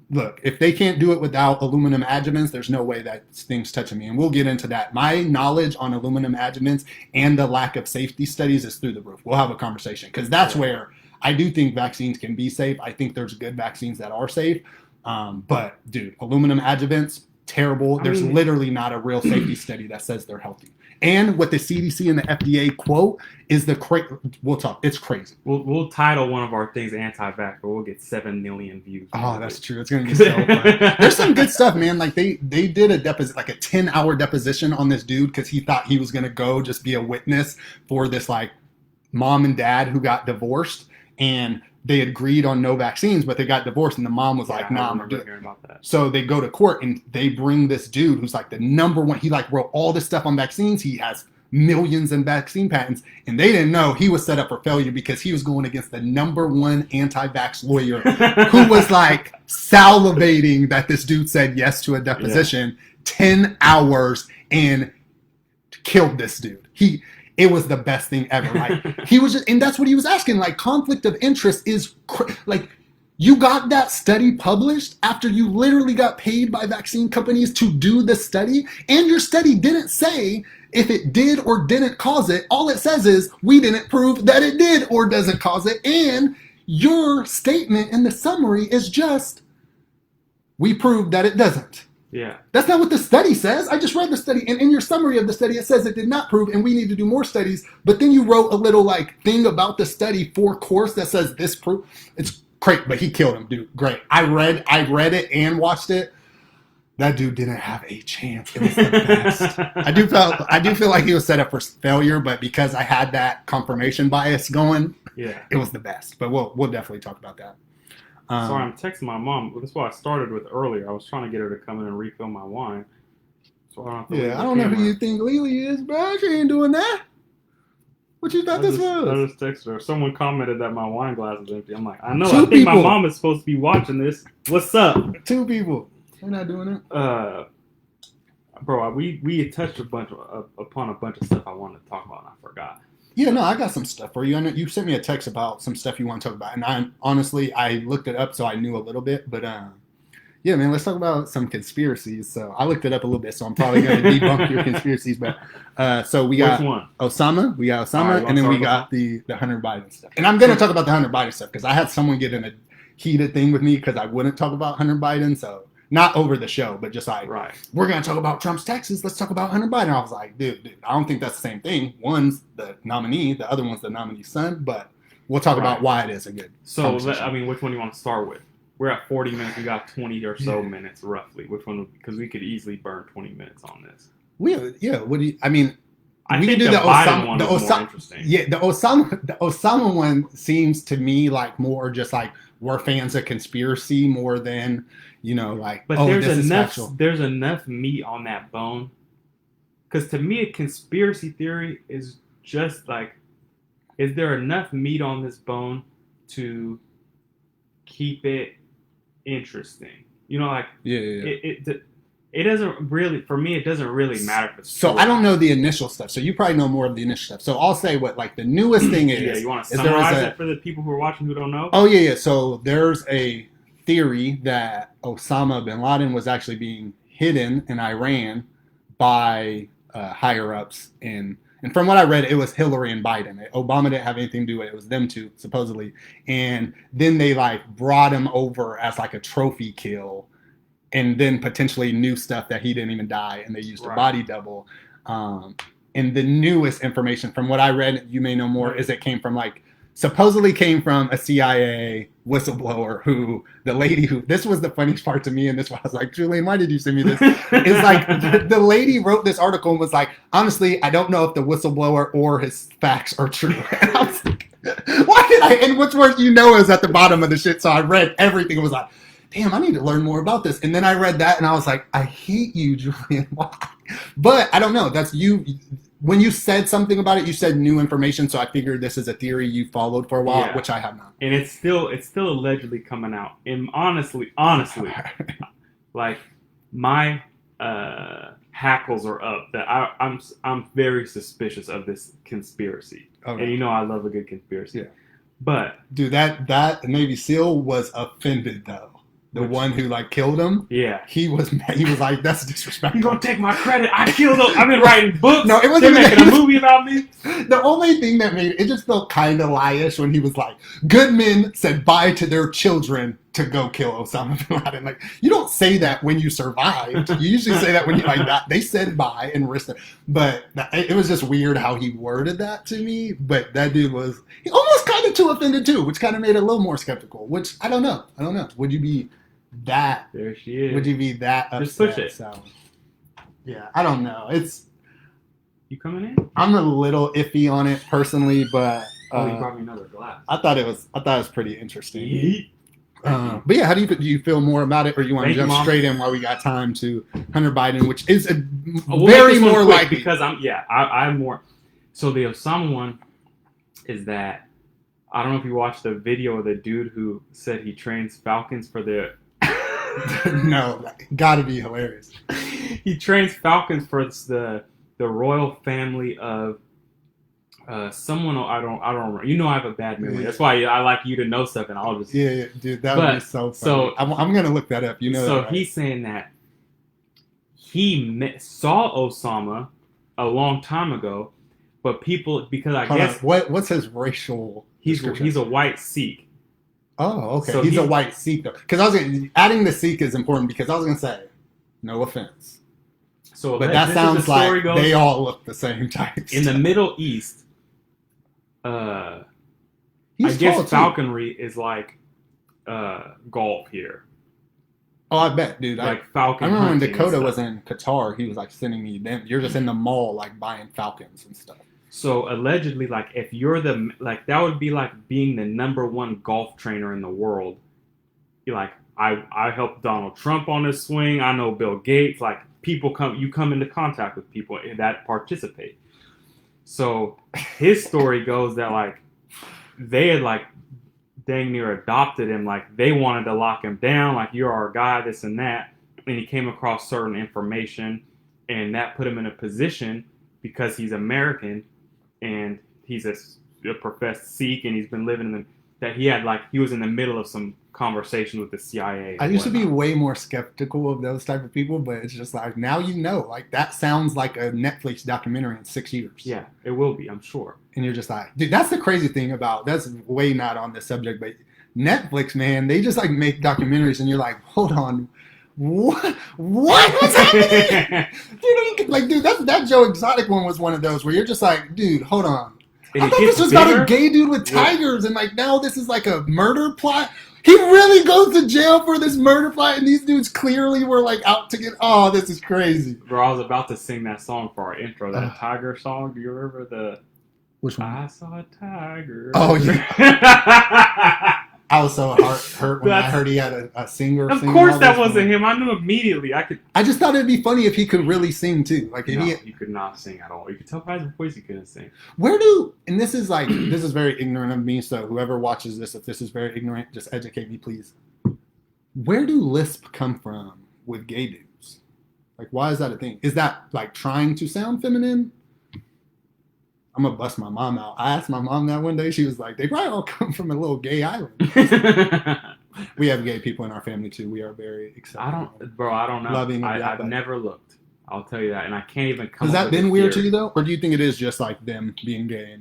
Look, if they can't do it without aluminum adjuvants, there's no way that thing's touching me. And we'll get into that. My knowledge on aluminum adjuvants and the lack of safety studies is through the roof. We'll have a conversation because that's where I do think vaccines can be safe. I think there's good vaccines that are safe. But dude, aluminum adjuvants, terrible. There's literally not a real safety study that says they're healthy. And what the CDC and the FDA quote is we'll talk. It's crazy. We'll title one of our things anti-vax, but we'll get 7 million views. Oh, that's true. It's gonna be so fun. There's some good stuff, man. Like they did a 10-hour deposition on this dude because he thought he was gonna go just be a witness for this like mom and dad who got divorced, and they agreed on no vaccines, but they got divorced, and the mom was like, "Nah, I'm not doing it." So they go to court, and they bring this dude who's like the number one. He like wrote all this stuff on vaccines. He has millions in vaccine patents, and they didn't know he was set up for failure because he was going against the number one anti-vax lawyer who was like salivating that this dude said yes to a deposition. 10 hours and killed this dude. It was the best thing ever. Like he was just, and that's what he was asking. Like conflict of interest is like you got that study published after you literally got paid by vaccine companies to do the study, and your study didn't say if it did or didn't cause it. All it says is we didn't prove that it did or doesn't cause it, and your statement in the summary is just we proved that it doesn't. Yeah. That's not what the study says. I just read the study, and in your summary of the study, it says it did not prove, and we need to do more studies. But then you wrote a little like thing about the study for course that says this proof. It's great, but he killed him, dude. Great. I read it and watched it. That dude didn't have a chance. It was the best. I do feel like he was set up for failure, but because I had that confirmation bias going, it was the best. But we'll definitely talk about that. Sorry, I'm texting my mom. That's what I started with earlier. I was trying to get her to come in and refill my wine. So I don't know who you think Lily is, bro. She ain't doing that. What you thought this was? I just texted her. Someone commented that my wine glass is empty. I'm like, I know. I think my mom is supposed to be watching this. What's up? 2 people. We're not doing it. Bro, we had touched upon a bunch of stuff I wanted to talk about, and I forgot. Yeah, no, I got some stuff for you. I know you sent me a text about some stuff you want to talk about, and I looked it up so I knew a little bit. But yeah, man, let's talk about some conspiracies. So I looked it up a little bit, so I'm probably going to debunk your conspiracies. But so we got Osama, right, and then we got the Hunter Biden stuff. And I'm going to talk about the Hunter Biden stuff because I had someone get in a heated thing with me because I wouldn't talk about Hunter Biden. So not over the show, but just like, we're going to talk about Trump's taxes. Let's talk about Hunter Biden. I was like, dude, I don't think that's the same thing. One's the nominee. The other one's the nominee's son. But we'll talk about why it is a good conversation. Which one do you want to start with? We're at 40 minutes. We got 20 or so minutes roughly. Which one? Because we could easily burn 20 minutes on this. What do you, I think the Biden one is more interesting. Yeah, the Osama one seems to me like more just like we're fans of conspiracy more than, like, but there's enough meat on that bone. Because to me, a conspiracy theory is just like, is there enough meat on this bone to keep it interesting? It doesn't really, for me, it doesn't really matter. So I don't know the initial stuff. So you probably know more of the initial stuff. So I'll say what like the newest thing is. Yeah, you want to summarize it for the people who are watching who don't know? Oh yeah. So there's a theory that Osama bin Laden was actually being hidden in Iran by higher ups and from what I read, it was Hillary and Biden. Obama didn't have anything to do with it. It was them two, supposedly. And then they like brought him over as like a trophy kill and then potentially knew stuff that he didn't even die and they used a body double. And the newest information from what I read, you may know more, is it came from supposedly came from a CIA whistleblower who, the lady who, this was the funniest part to me, and this was like, Julian, why did you send me this? It's like, the lady wrote this article and was like, honestly, I don't know if the whistleblower or his facts are true. And I was like, why did I, and which word is at the bottom of the shit, so I read everything and was like, damn, I need to learn more about this. And then I read that and I was like, I hate you, Julian, why? But I don't know, that's you. When you said something about it, you said new information, so I figured this is a theory you folled for a while, which I have not. And it's still allegedly coming out. And honestly, like my hackles are up that I'm very suspicious of this conspiracy. Okay. And you know I love a good conspiracy. Yeah. But dude, that Navy SEAL was offended though. The one who killed him. Yeah. He was like, that's disrespectful. You gonna take my credit? I killed him. I've been writing books. No, it wasn't. They're making a movie about me. The only thing that made it just felt kind of lie-ish when he was like, good men said bye to their children to go kill Osama Bin Laden. Like, you don't say that when you survived. You usually say that when you that. They said bye and risked it. But it was just weird how he worded that to me. But that dude was almost kind of too offended too, which kind of made it a little more skeptical. Which I don't know. Would you be that? There she is. Would you be that upset? Just push it. So, yeah, I don't know. It's you coming in? I'm a little iffy on it personally, but you brought me another glass. I thought it was pretty interesting. But yeah, how do you feel more about it, or you want to jump straight in while we got time to Hunter Biden, which is very more likely because I'm more. So the Osama one is that I don't know if you watched the video of the dude who said he trains falcons for the. No, gotta be hilarious. He trains falcons for the royal family of someone. I don't remember. You know, I have a bad memory. Yeah. That's why I like you to know stuff, and I'll just dude, that would be so funny. So I'm gonna look that up. You know. So that, right? He's saying that he saw Osama a long time ago, but people because I guess what's his racial? He's a white Sikh. Oh, okay. So he's a white Sikh though. Because adding the Sikh is important because I was gonna say, no offense. So, but that sounds like they all look the same type. In the Middle East, I guess falconry is like golf here. Oh, I bet, dude. Falcon. I remember when Dakota was in Qatar, he was sending me them. You're just in the mall buying falcons and stuff. So allegedly, if you're that would be like being the number one golf trainer in the world. You're I helped Donald Trump on his swing. I know Bill Gates. You come into contact with people that participate. So his story goes that they had dang near adopted him. They wanted to lock him down. You're our guy, this and that. And he came across certain information, and that put him in a position because he's American. And he's a professed Sikh, and he's been living in that he had he was in the middle of some conversation with the CIA. I used to be way more skeptical of those type of people, but it's just now that sounds like a Netflix documentary in 6 years. Yeah, it will be, I'm sure. And you're just dude, that's the crazy thing about that's way not on this subject, but Netflix, man, they just make documentaries, and you're hold on. What's happening? Dude, that Joe Exotic one was one of those where you're just dude, hold on. I thought this was about a gay dude with tigers, and now this is a murder plot. He really goes to jail for this murder plot, and these dudes clearly were out to get. Oh, this is crazy. Bro, I was about to sing that song for our intro, that tiger song. Do you remember the? Which one? I saw a tiger. Oh yeah. I was so hurt when I heard he had a singer. Of course, that wasn't him. I knew immediately. I just thought it'd be funny if he could really sing too. He could not sing at all. You could tell by his voice he couldn't sing. And this is this is very ignorant of me. So whoever watches this, if this is very ignorant, just educate me, please. Where do lisp come from with gay dudes? Why is that a thing? Is that trying to sound feminine? I'm gonna bust my mom out. I asked my mom that one day. She was like, "They probably all come from a little gay island." We have gay people in our family too. We are very accepting. I don't know. Loving of I've but never looked. I'll tell you that, and I can't even come. Has up that with been a weird to theory. you though, or do you think it is just like them being gay?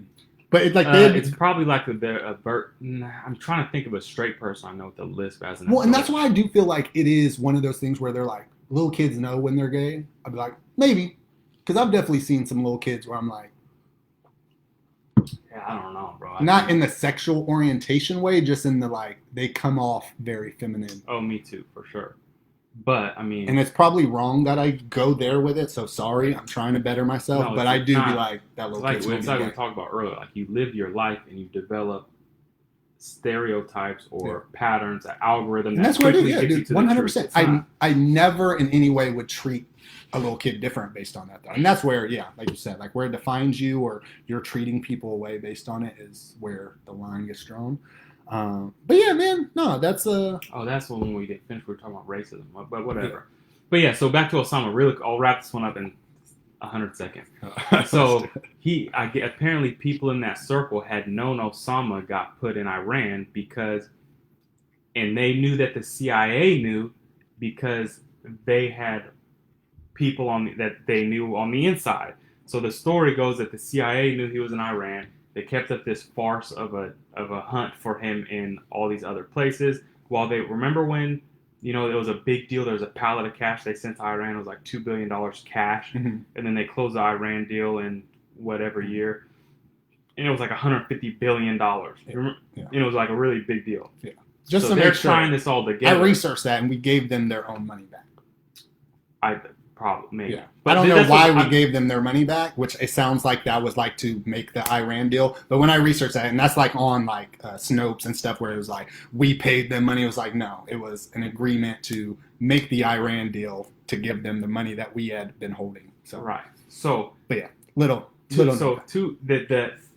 But it's like It's probably like I'm trying to think of a straight person I know with a lisp as an. Well, and that's why I do feel like it is one of those things where they're like little kids know when they're gay. I'd be like maybe, because I've definitely seen some little kids where I'm like. Yeah, I don't know, bro. Not in the sexual orientation way, just in the like they come off very feminine. Oh, me too, for sure. But I mean, and it's probably wrong that I go there with it. So sorry, I'm trying to better myself, No, but I do not, be like that little kid. It's like we talked about earlier. Like you live your life and you develop stereotypes or patterns, an algorithm. And that's what it is. Yeah, dude, 100%. I never in any way would treat a little kid different based on that though. And that's where, yeah, like you said, like where it defines you or you're treating people away based on it is where the line gets drawn. But yeah, man, no, that's that's when we get finished. We were talking about racism, but whatever. Yeah. But yeah, so back to Osama. Really, I'll wrap this one up in 100 seconds. So apparently people in that circle had known Osama got put in Iran and they knew that the CIA knew because they had people that they knew on the inside. So the story goes that the CIA knew he was in Iran. They kept up this farce of a hunt for him in all these other places. While they remember when it was a big deal. There was a pallet of cash they sent to Iran. It was like $2 billion cash, and then they closed the Iran deal in whatever year, and it was like $150 billion. And it was like a really big deal. Yeah, just so to they're make sure, trying this all together. I researched that, and we gave them their own money back. Probably, maybe. Yeah. But I don't know why we gave them their money back, which it sounds like that was like to make the Iran deal. But when I researched that, and that's like on like Snopes and stuff where it was like, we paid them money. It was like, no, it was an agreement to make the Iran deal to give them the money that we had been holding. So right. So, but yeah, the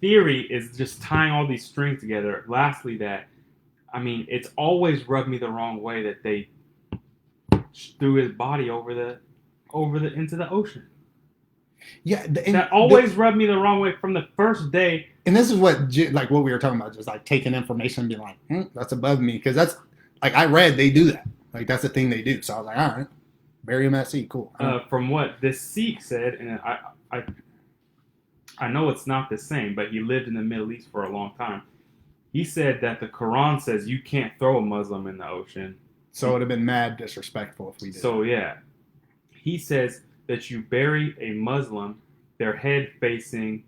theory is just tying all these strings together. Lastly, it's always rubbed me the wrong way that they threw his body into the ocean. Yeah, that always rubbed me the wrong way from the first day. And this is what we were talking about, just like taking information and being like, that's above me, because that's like I read they do that, like that's the thing they do. So I was like, all right, bury him at sea, cool. From what this Sikh said, and I know it's not the same, but he lived in the Middle East for a long time. He said that the Quran says you can't throw a Muslim in the ocean. So it would have been mad disrespectful if we did. So yeah. He says that you bury a Muslim, their head facing.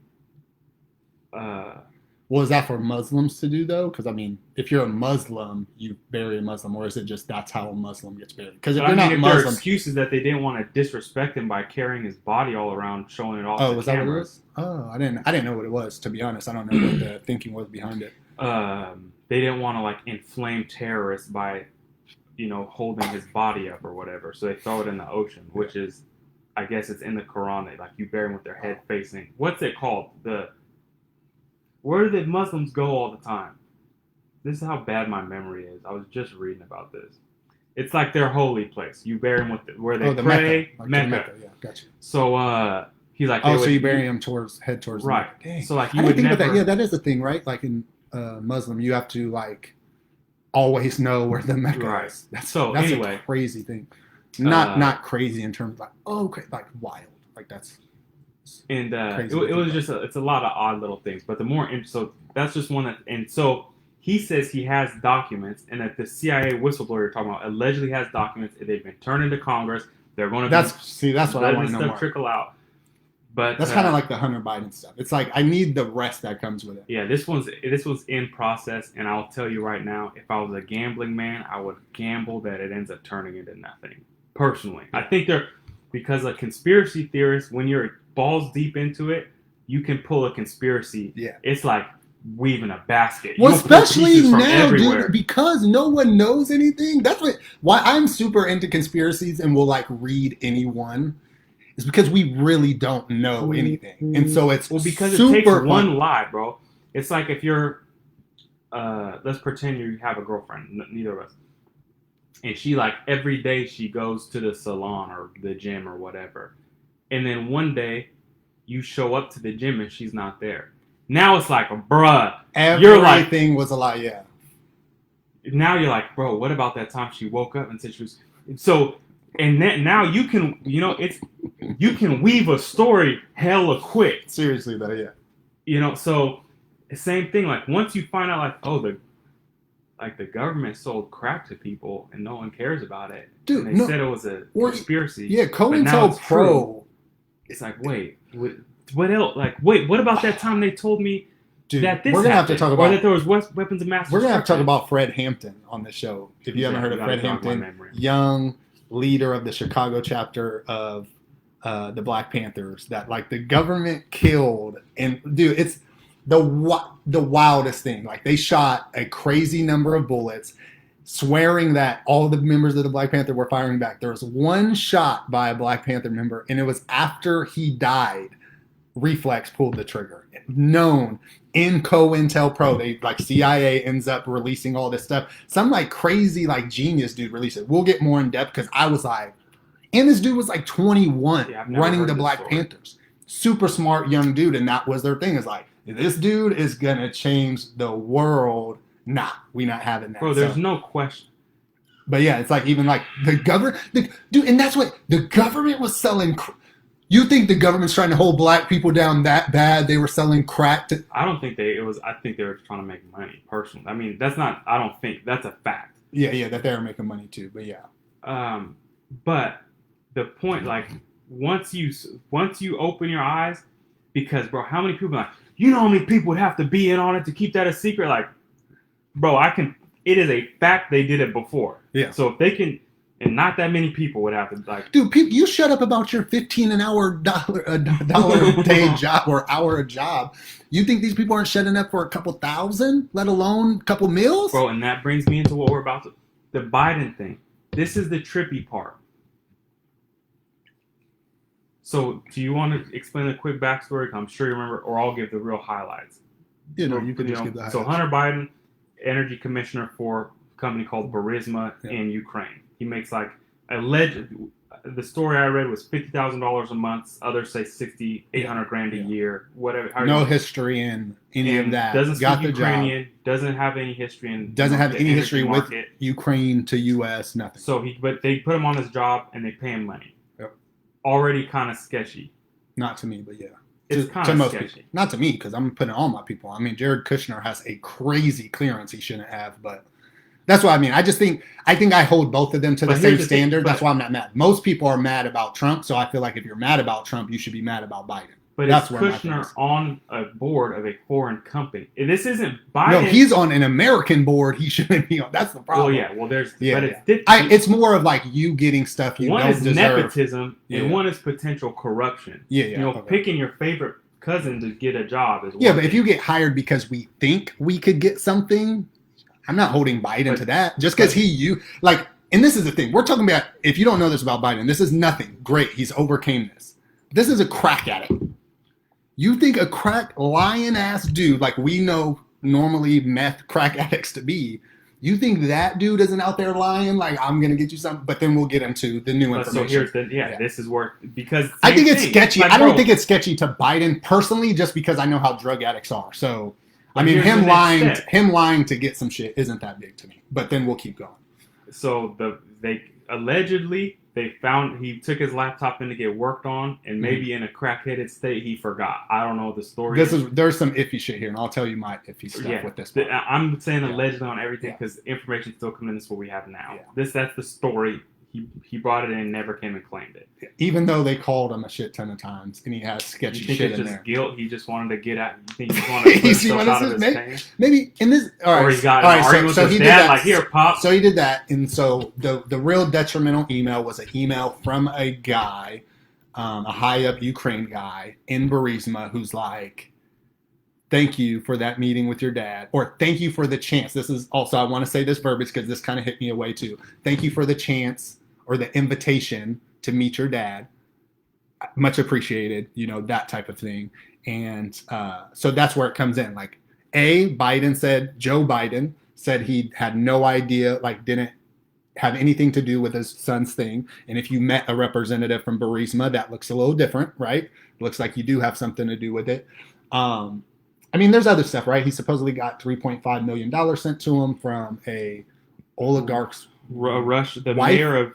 Well, is that for Muslims to do though? Because I mean, if you're a Muslim, you bury a Muslim, or is it just that's how a Muslim gets buried? Because if you're not Muslim, there are excuses that they didn't want to disrespect him by carrying his body all around, showing it off. Oh, was that what it was? Oh, I didn't know what it was. To be honest, I don't know what the thinking was behind it. They didn't want to like inflame terrorists by holding his body up or whatever. So they throw it in the ocean, which is, I guess it's in the Quran. They like you bury them with their head facing. What's it called? Where do the Muslims go all the time? This is how bad my memory is. I was just reading about this. It's like their holy place. You bury them where they pray. Mecca. Yeah, gotcha. So he's like, so you bury them head towards right. Mecca. So like you would never. That. Yeah, that is the thing, right? Like in Muslim, you have to like always know where the Mecca is. That's anyway, a crazy thing. Not crazy in terms of like like wild. Like that's and it was just it's a lot of odd little things. But the more so that's just one and so he says he has documents and that the CIA whistleblower you're talking about allegedly has documents. They've been turned into Congress. They're going to that's what I want to know more. Trickle out. But that's kind of like the Hunter Biden stuff. It's like I need the rest that comes with it. Yeah, this one's in process, and I'll tell you right now, if I was a gambling man, I would gamble that it ends up turning into nothing. Personally, I think because a conspiracy theorist, when you're balls deep into it, you can pull a conspiracy. Yeah, it's like weaving a basket. Well, especially now, dude, because no one knows anything. That's why I'm super into conspiracies and will like read anyone. Is because we really don't know anything, and so it's because super it takes fun. one lie, bro. It's like if you're, let's pretend you have a girlfriend, neither of us, and she like every day she goes to the salon or the gym or whatever, and then one day you show up to the gym and she's not there. Now it's like, bruh, everything was a lie. Yeah, now you're like, bro, what about that time she woke up and said she was so? And then now you can, you can weave a story hella quick. Seriously though, yeah. So same thing. Like once you find out, like, oh, the government sold crack to people and no one cares about it. Dude, and they said it was a conspiracy. Yeah, COINTELPRO. It's like, wait, what else? Like, wait, what about that time they told me that this we're gonna happened, have to talk about, or that there was weapons of mass destruction? We're gonna have to talk about Fred Hampton on the show. If you haven't heard of Fred Hampton, young leader of the Chicago chapter of the Black Panthers, that like the government killed, and dude, it's the wildest thing. Like they shot a crazy number of bullets, swearing that all the members of the Black Panther were firing back. There was one shot by a Black Panther member, and it was after he died. Reflex pulled the trigger. Known in COINTELPRO, they like CIA ends up releasing all this stuff. Some like crazy like genius dude released it. We'll get more in depth because I was like, and this dude was like 21 running the Black Panthers. Super smart young dude, and that was their thing. Is like, this dude is gonna change the world. Nah, we not having that. Bro, there's no question. But yeah, it's like even like the government, dude, and that's what the government was selling. You think the government's trying to hold Black people down that bad? They were selling crack to. I don't think it was. I think they were trying to make money. Personally, I mean, that's not. I don't think that's a fact. Yeah, that they were making money too. But yeah. But the point, like, once you open your eyes, because bro, how many people like how many people would have to be in on it to keep that a secret? Like, bro, it is a fact they did it before. Yeah. So if they can, and not that many people would have to like. Dude, you shut up about your $15 an hour dollar a day job or hour a job. You think these people aren't shutting up for a couple thousand, let alone a couple mils? Bro, and that brings me into what we're about to, the Biden thing. This is the trippy part. So, do you want to explain the quick backstory? I'm sure you remember, or I'll give the real highlights. You can just give the highlights. So, Hunter Biden, energy commissioner for a company called Burisma in Ukraine. He makes like the story I read was $50,000 a month. Others say $800,000 a year. Whatever. No history in any of that. Doesn't speak Ukrainian. Doesn't have any history in. Doesn't have any history with Ukraine to U.S. Nothing. So but they put him on his job and they pay him money. Yep. Already kind of sketchy. Not to me, but yeah. It's kind of sketchy. People. Not to me, because I'm putting all my people. I mean, Jared Kushner has a crazy clearance he shouldn't have, but. That's what I mean. I think I hold both of them to the same standard. That's why I'm not mad. Most people are mad about Trump, so I feel like if you're mad about Trump, you should be mad about Biden. But that's Kushner on a board of a foreign company. This isn't Biden. No, he's on an American board. He shouldn't be on. That's the problem. Well, yeah. Well, there's. Yeah, but it's more of like you getting stuff you don't deserve. One is nepotism, and one is potential corruption. Yeah. Picking your favorite cousin to get a job is. Yeah, but if you get hired because we think we could get something. I'm not holding Biden to that. Just because and this is the thing. We're talking about, if you don't know this about Biden, this is nothing. Great. He's overcame this. This is a crack addict. You think a crack lying ass dude, like we know normally meth crack addicts to be, you think that dude isn't out there lying? Like, I'm going to get you something, but then we'll get into the new information. So here's this is where, because I think it's sketchy. Like, I don't think it's sketchy to Biden personally, just because I know how drug addicts are. So, I mean, him lying to get some shit isn't that big to me. But then we'll keep going. So they allegedly found he took his laptop in to get worked on, and maybe in a crack-headed state he forgot. I don't know the story. There's some iffy shit here, and I'll tell you my iffy stuff with this. I'm saying allegedly on everything because information still coming in. This is what we have now. Yeah. That's the story. He brought it in and never came and claimed it. Even though they called him a shit ton of times, and he has sketchy shit in there. Just guilt? He just wanted to get out. You think he just wanted to put himself out of his pain? Maybe in this. All right. Or he got an argument with his dad, like, here, Pop. So he did that, and so the real detrimental email was an email from a guy, a high-up Ukraine guy in Burisma, who's like, thank you for that meeting with your dad, or thank you for the chance. This is also, I want to say this verbiage because this kind of hit me away too. Thank you for the chance or the invitation to meet your dad. Much appreciated, that type of thing. And so that's where it comes in. Like, Joe Biden said he had no idea, like didn't have anything to do with his son's thing. And if you met a representative from Burisma, that looks a little different, right? It looks like you do have something to do with it. I mean, there's other stuff, right? He supposedly got $3.5 million sent to him from a oligarch's Russia, the wife?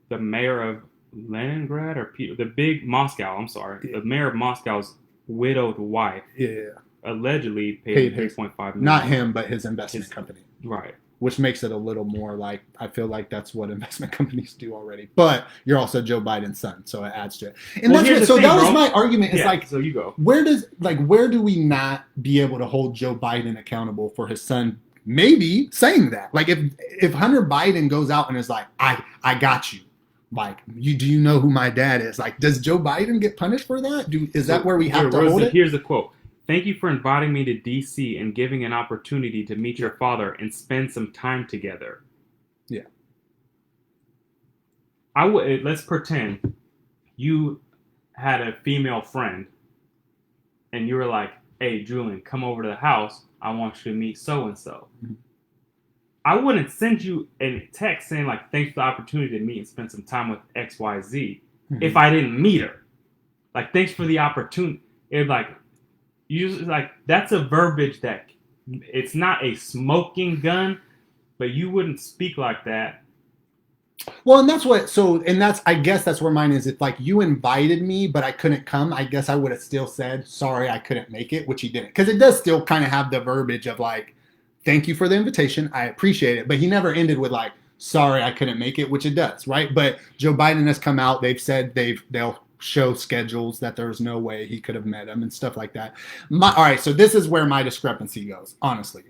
mayor of Leningrad the big Moscow. I'm sorry, the mayor of Moscow's widowed wife. Yeah, Allegedly paid $3.5 million. Not him, but his investment company. Right. Which makes it a little more like, I feel like that's what investment companies do already. But you're also Joe Biden's son, so it adds to it. And well, that's what, that was my argument. It's so you go. Where do we not be able to hold Joe Biden accountable for his son maybe saying that? Like if Hunter Biden goes out and is like, I got you. Like, do you know who my dad is? Like, does Joe Biden get punished for that? Is that where we have to hold it? Here's the quote. Thank you for inviting me to D.C. and giving an opportunity to meet your father and spend some time together. Yeah. Let's pretend you had a female friend and you were like, hey, Julian, come over to the house. I want you to meet so-and-so. Mm-hmm. I wouldn't send you a text saying, like, thanks for the opportunity to meet and spend some time with XYZ if I didn't meet her. Like, thanks for the opportunity. It's like, that's a verbiage that it's not a smoking gun, but you wouldn't speak like that. Well, and I guess that's where mine is. If like you invited me, but I couldn't come, I guess I would have still said, sorry, I couldn't make it, which he didn't. Because it does still kind of have the verbiage of like, thank you for the invitation. I appreciate it. But he never ended with like, sorry, I couldn't make it, which it does, right? But Joe Biden has come out. They've said they'll show schedules that there's no way he could have met him and stuff like that. All right, so this is where my discrepancy goes, honestly.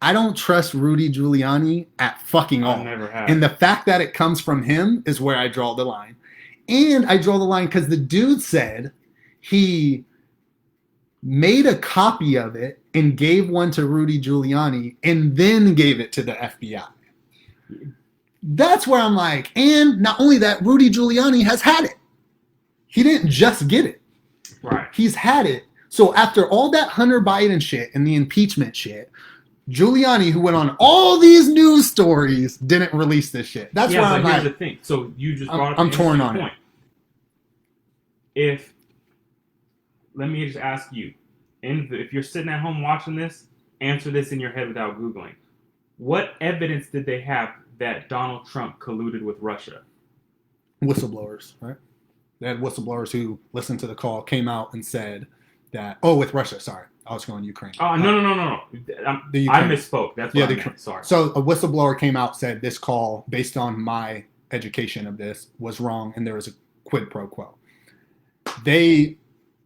I don't trust Rudy Giuliani at fucking all. I never have. And the fact that it comes from him is where I draw the line. And I draw the line because the dude said he made a copy of it and gave one to Rudy Giuliani and then gave it to the FBI. That's where I'm like, and not only that, Rudy Giuliani has had it. He didn't just get it. Right. He's had it. So after all that Hunter Biden shit and the impeachment shit, Giuliani, who went on all these news stories, didn't release this shit. That's why I'm like, here's the thing. So you just brought up I'm torn on point. Let me just ask you, if you're sitting at home watching this, answer this in your head without Googling. What evidence did they have that Donald Trump colluded with Russia? Whistleblowers, right? They had whistleblowers who listened to the call, came out and said that, with Russia, sorry. I was going Ukraine. Oh, no. I misspoke. That's what I meant. Sorry. So a whistleblower came out, said this call, based on my education of this, was wrong, and there was a quid pro quo. They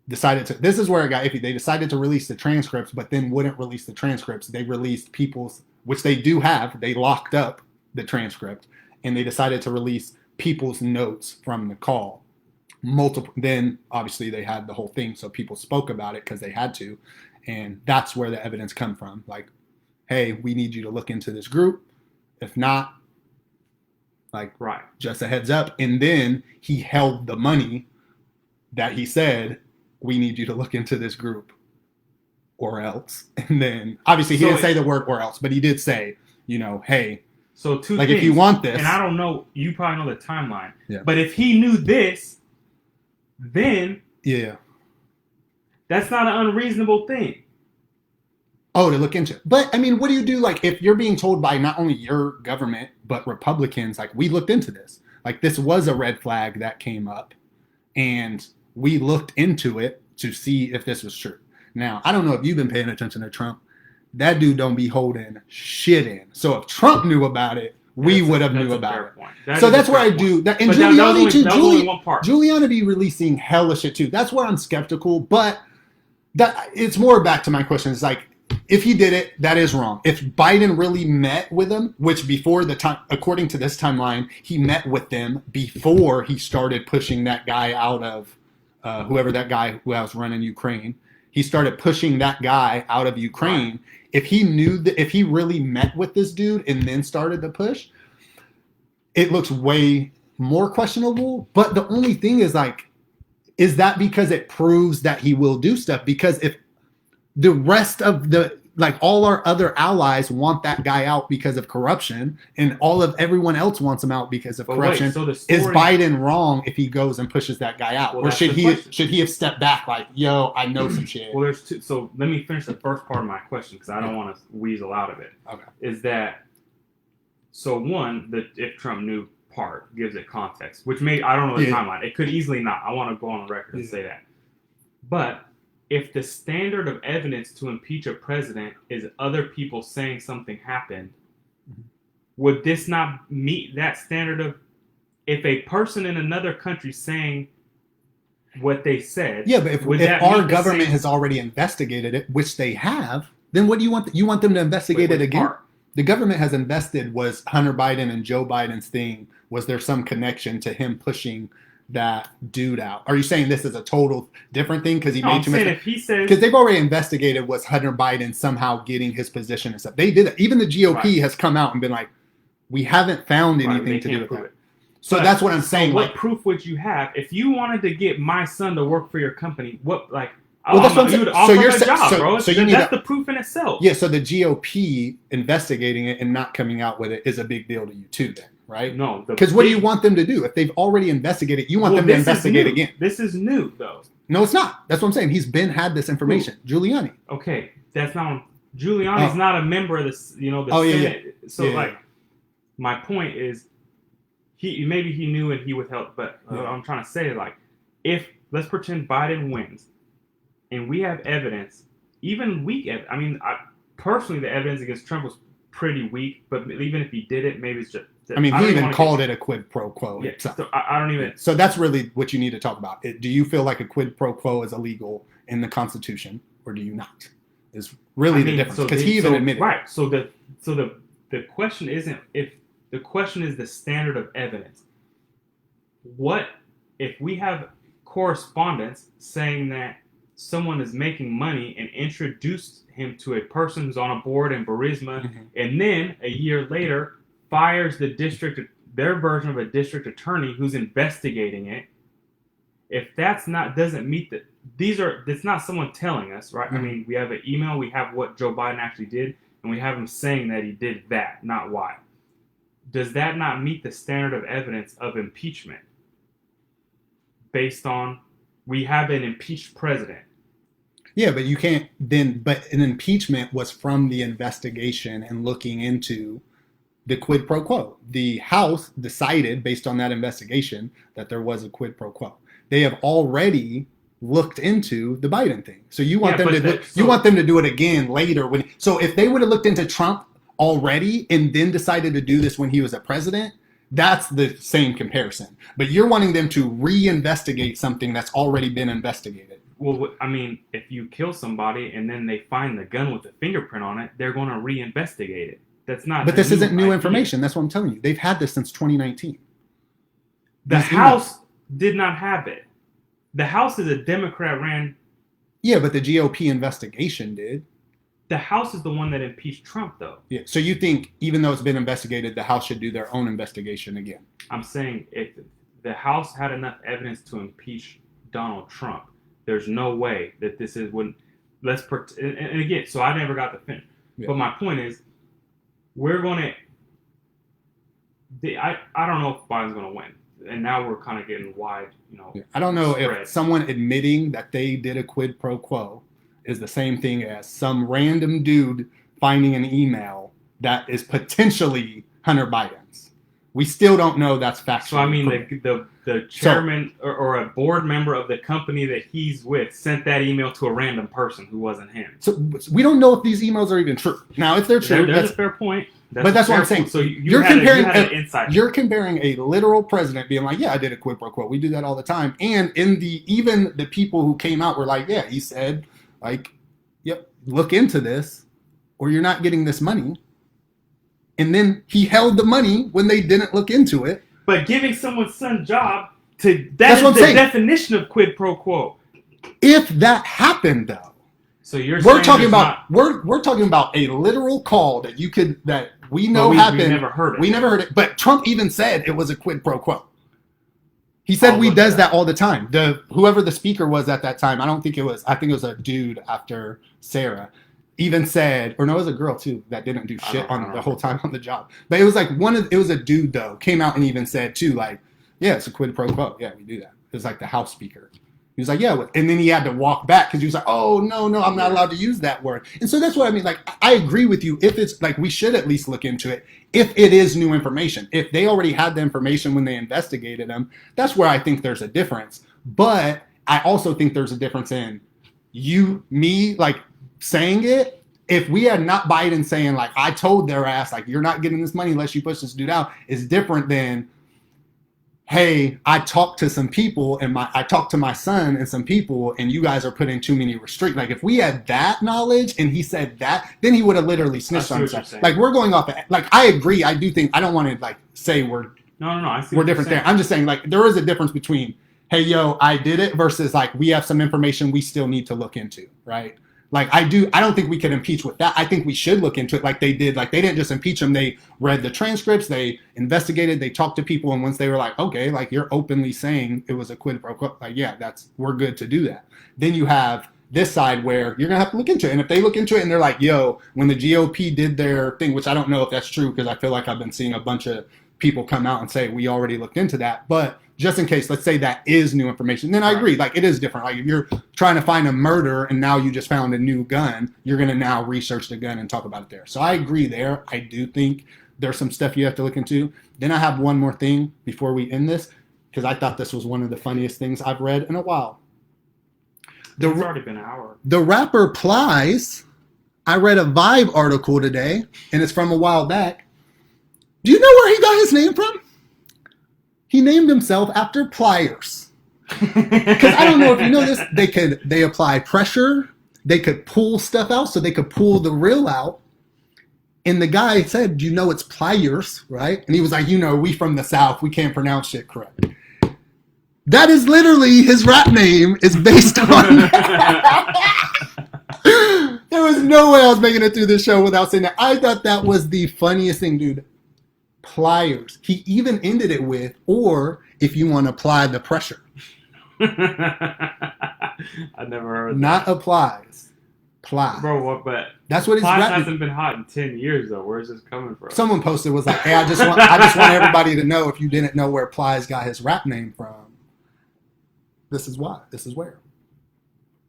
decided to, this is where it got iffy. They decided to release the transcripts, but then wouldn't release the transcripts. They released people's, which they do have, they locked up the transcript, and they decided to release people's notes from the call. Then obviously they had the whole thing, so people spoke about it because they had to, and that's where the evidence come from. Like, hey, we need you to look into this group. If not, like, right, just a heads up. And then he held the money that he said, we need you to look into this group or else. And then obviously he didn't say the word or else, but he did say, hey, so two like things. If you want this, and I don't know, you probably know the timeline, yeah. But if he knew this, then that's not an unreasonable thing. Oh, to look into it. But I mean, what do you do? Like, if you're being told by not only your government, but Republicans, like, we looked into this. Like, this was a red flag that came up, and we looked into it to see if this was true. Now, I don't know if you've been paying attention to Trump. That dude don't be holding shit in. So if Trump knew about it, we would have knew about it. So that's where I do that. And Giuliani too. Giuliani be releasing hella shit too. That's where I'm skeptical. But that it's more back to my question. It's like, if he did it, that is wrong. If Biden really met with him, which before the time, according to this timeline, he met with them before he started pushing that guy out of whoever that guy who was running Ukraine. He started pushing that guy out of Ukraine. Right. If he knew that, if he really met with this dude and then started the push, it looks way more questionable. But the only thing is, like, is that because it proves that he will do stuff? Because if the rest of all our other allies want that guy out because of corruption, and everyone else wants him out because of corruption, is Biden wrong if he goes and pushes that guy out? Or should he have stepped back, like, yo, I know some shit? Well, there's two. So let me finish the first part of my question because I don't want to weasel out of it. Okay. Is that So one, the if Trump knew part gives it context, which I don't know the timeline. It could easily not. I want to go on record and say that. But if the standard of evidence to impeach a president is other people saying something happened, would this not meet that standard of if a person in another country saying what they said? Yeah, but if our government has already investigated it, which they have, then what do you want? You want them to investigate it again? The government has invested. Was Hunter Biden and Joe Biden's thing? Was there some connection to him pushing that dude out? Are you saying this is a total different thing because he made too much? If he says, because they've already investigated, was Hunter Biden somehow getting his position and stuff? They did it. Even the GOP has come out and been like, we haven't found anything to do with that. So that's what I'm saying. So what proof would you have if you wanted to get my son to work for your company? What like? Well, that's what I'm saying. So you're job, bro. So that's the proof in itself. Yeah. So the GOP investigating it and not coming out with it is a big deal to you too, then, right? No. Because what do you want them to do if they've already investigated? You want them to investigate again. This is new, though. No, it's not. That's what I'm saying. He's had this information. Giuliani. Okay, that's not. Giuliani's not a member of the Senate. Yeah. So my point is, maybe he knew and he withheld. But I'm trying to say, like, if let's pretend Biden wins. And we have evidence, even weak evidence. I mean, personally, the evidence against Trump was pretty weak. But even if he did it, maybe it's just. I mean, he even called it a quid pro quo. Yeah, so I don't even. So that's really what you need to talk about. Do you feel like a quid pro quo is illegal in the Constitution, or do you not? Is really the difference because he even admitted. Right. So the question isn't if the question is the standard of evidence. What if we have correspondence saying that someone is making money and introduced him to a person who's on a board in Burisma, and then a year later fires their version of a district attorney who's investigating it? If that's doesn't meet it's not someone telling us, right? I mean, we have an email, we have what Joe Biden actually did, and we have him saying that he did that, not why. Does that not meet the standard of evidence of impeachment? Based on we have an impeached president. Yeah, but you can't then. But an impeachment was from the investigation and looking into the quid pro quo. The House decided, based on that investigation, that there was a quid pro quo. They have already looked into the Biden thing. So you want them to do it again later. So if they would have looked into Trump already and then decided to do this when he was a president, that's the same comparison. But you're wanting them to reinvestigate something that's already been investigated. Well, I mean, if you kill somebody and then they find the gun with a fingerprint on it, they're going to reinvestigate it. That's not. But this isn't new information. That's what I'm telling you. They've had this since 2019. The House did not have it. The House is a Democrat ran. Yeah, but the GOP investigation did. The House is the one that impeached Trump, though. Yeah. So you think even though it's been investigated, the House should do their own investigation again? I'm saying if the House had enough evidence to impeach Donald Trump, there's no way that this is when. And again, so I never got to finish. Yeah. But my point is, we're going to. I don't know if Biden's going to win, and now we're kind of getting wide. Yeah. I don't know if someone admitting that they did a quid pro quo is the same thing as some random dude finding an email that is potentially Hunter Biden's. We still don't know that's factual. So I mean, the chairman or a board member of the company that he's with sent that email to a random person who wasn't him. So we don't know if these emails are even true. Now, if they're true, that's a fair point. But that's what I'm saying. So you're comparing a literal president being like, yeah, I did a quid pro quo. We do that all the time. And even the people who came out were like, yeah, he said, like, yep, look into this or you're not getting this money. And then he held the money when they didn't look into it. But giving someone's son job that's the definition of quid pro quo. If that happened, though, so we're talking about a literal call that we know happened. We never heard it. But Trump even said it was a quid pro quo. He said does that all the time. Whoever the speaker was at that time, I think it was a dude after Sarah. Even said, or no, it was a girl too that didn't do shit on the whole time on the job. But it was like it was a dude though, came out and even said too, like, yeah, it's a quid pro quo. Yeah, we do that. It was like the House speaker. He was like, yeah. And then he had to walk back because he was like, oh, no, I'm not allowed to use that word. And so that's what I mean. Like, I agree with you. If it's like, we should at least look into it. If it is new information, if they already had the information when they investigated him, that's where I think there's a difference. But I also think there's a difference in me, like saying it. If we had not Biden saying, like, I told their ass, like, you're not getting this money unless you push this dude out, is different than, hey, I talked to some people and I talked to my son and some people and you guys are putting too many restrictions. Like if we had that knowledge and he said that, then he would have literally snitched on himself. Like we're going off, like I agree. I do think, I don't want to like say we're different there. I'm just saying like there is a difference between, hey, yo, I did it versus like we have some information we still need to look into, right? Like I don't think we can impeach with that. I think we should look into it like they did. Like they didn't just impeach him. They read the transcripts, they investigated, they talked to people. And once they were like, okay, like you're openly saying it was a quid pro quo, like, yeah, we're good to do that. Then you have this side where you're going to have to look into it. And if they look into it and they're like, yo, when the GOP did their thing, which I don't know if that's true because I feel like I've been seeing a bunch of people come out and say, we already looked into that. But just in case, let's say that is new information, then I agree. Like it is different. Like if you're trying to find a murder and now you just found a new gun, you're going to now research the gun and talk about it there. So I agree there. I do think there's some stuff you have to look into. Then I have one more thing before we end this, because I thought this was one of the funniest things I've read in a while. It's already been an hour. The rapper Plies, I read a Vibe article today, and it's from a while back. Do you know where he got his name from? He named himself after pliers. Because I don't know if you know this, they apply pressure, they could pull stuff out, so they could pull the reel out. And the guy said, you know it's pliers, right? And he was like, you know, we from the South, we can't pronounce shit correct. That is literally his rap name is based on that. There was no way I was making it through this show without saying that. I thought that was the funniest thing, dude. Pliers. He even ended it with, or if you want to apply the pressure. I never heard Not applies. Ply. Bro, what? But that's what his Plies rap hasn't been hot in 10 years though. Where's this coming from? Someone posted was like, hey, I just want everybody to know if you didn't know where Plies got his rap name from. This is why. This is where.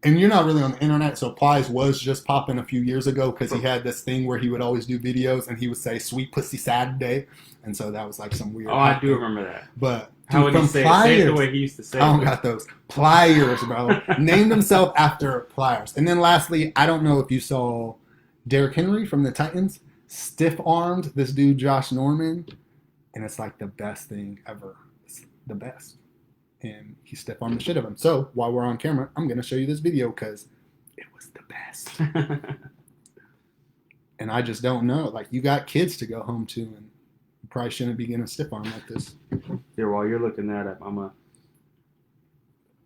And you're not really on the internet, so Plies was just popping a few years ago because he had this thing where he would always do videos and he would say "Sweet Pussy Saturday," and so that was like some weird. Oh, I do remember that. But how would he say it? Say it the way he used to say it. I don't got those Pliers, bro. Named himself after Pliers. And then lastly, I don't know if you saw Derrick Henry from the Titans stiff-armed this dude Josh Norman, and it's like the best thing ever. It's the best. And he stiff-armed the shit of him. So while we're on camera, I'm going to show you this video because it was the best. And I just don't know. Like, you got kids to go home to, and you probably shouldn't be getting a stiff-arm like this. Here, while you're looking that up,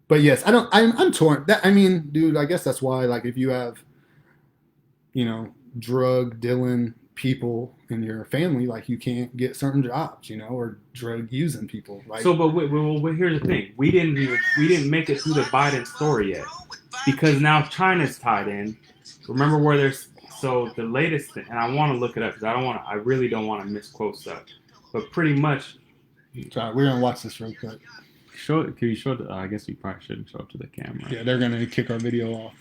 But yes, I'm torn. I mean, dude, I guess that's why, like, if you have, you know, drug dealing people in your family, like, you can't get certain jobs, you know, or drug using people. Like, so, but here's the thing: we didn't make it through the Biden story yet, because now China's tied in. Remember where there's the latest thing, and I want to look it up because I really don't want to misquote stuff, but pretty much. We're gonna watch this real quick. Can you show? I guess you probably shouldn't show up to the camera. Yeah, they're gonna kick our video off.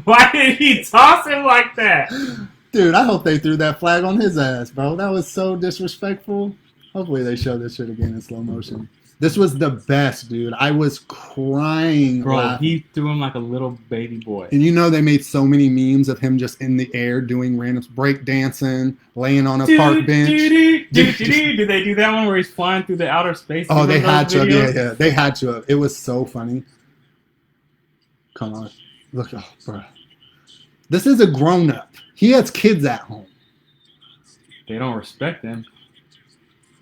Why did he toss him like that? Dude, I hope they threw that flag on his ass, bro. That was so disrespectful. Hopefully they show this shit again in slow motion. This was the best, dude. I was crying. Bro, laughing. He threw him like a little baby boy. And you know they made so many memes of him just in the air doing random break dancing, laying on a park bench. Did they do that one where he's flying through the outer space? Oh, they had to have. Yeah. They had to have. It was so funny. Come on. Look, oh, bro. This is a grown-up. He has kids at home. They don't respect him.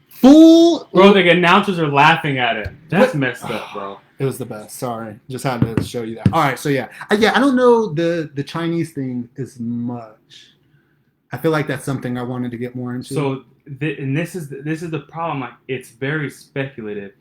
Fool. Bro, the announcers are laughing at him. That's messed up, bro. It was the best. Sorry. Just had to show you that. All right, so yeah. I don't know the Chinese thing as much. I feel like that's something I wanted to get more into. So, this is the problem. Like, it's very speculative.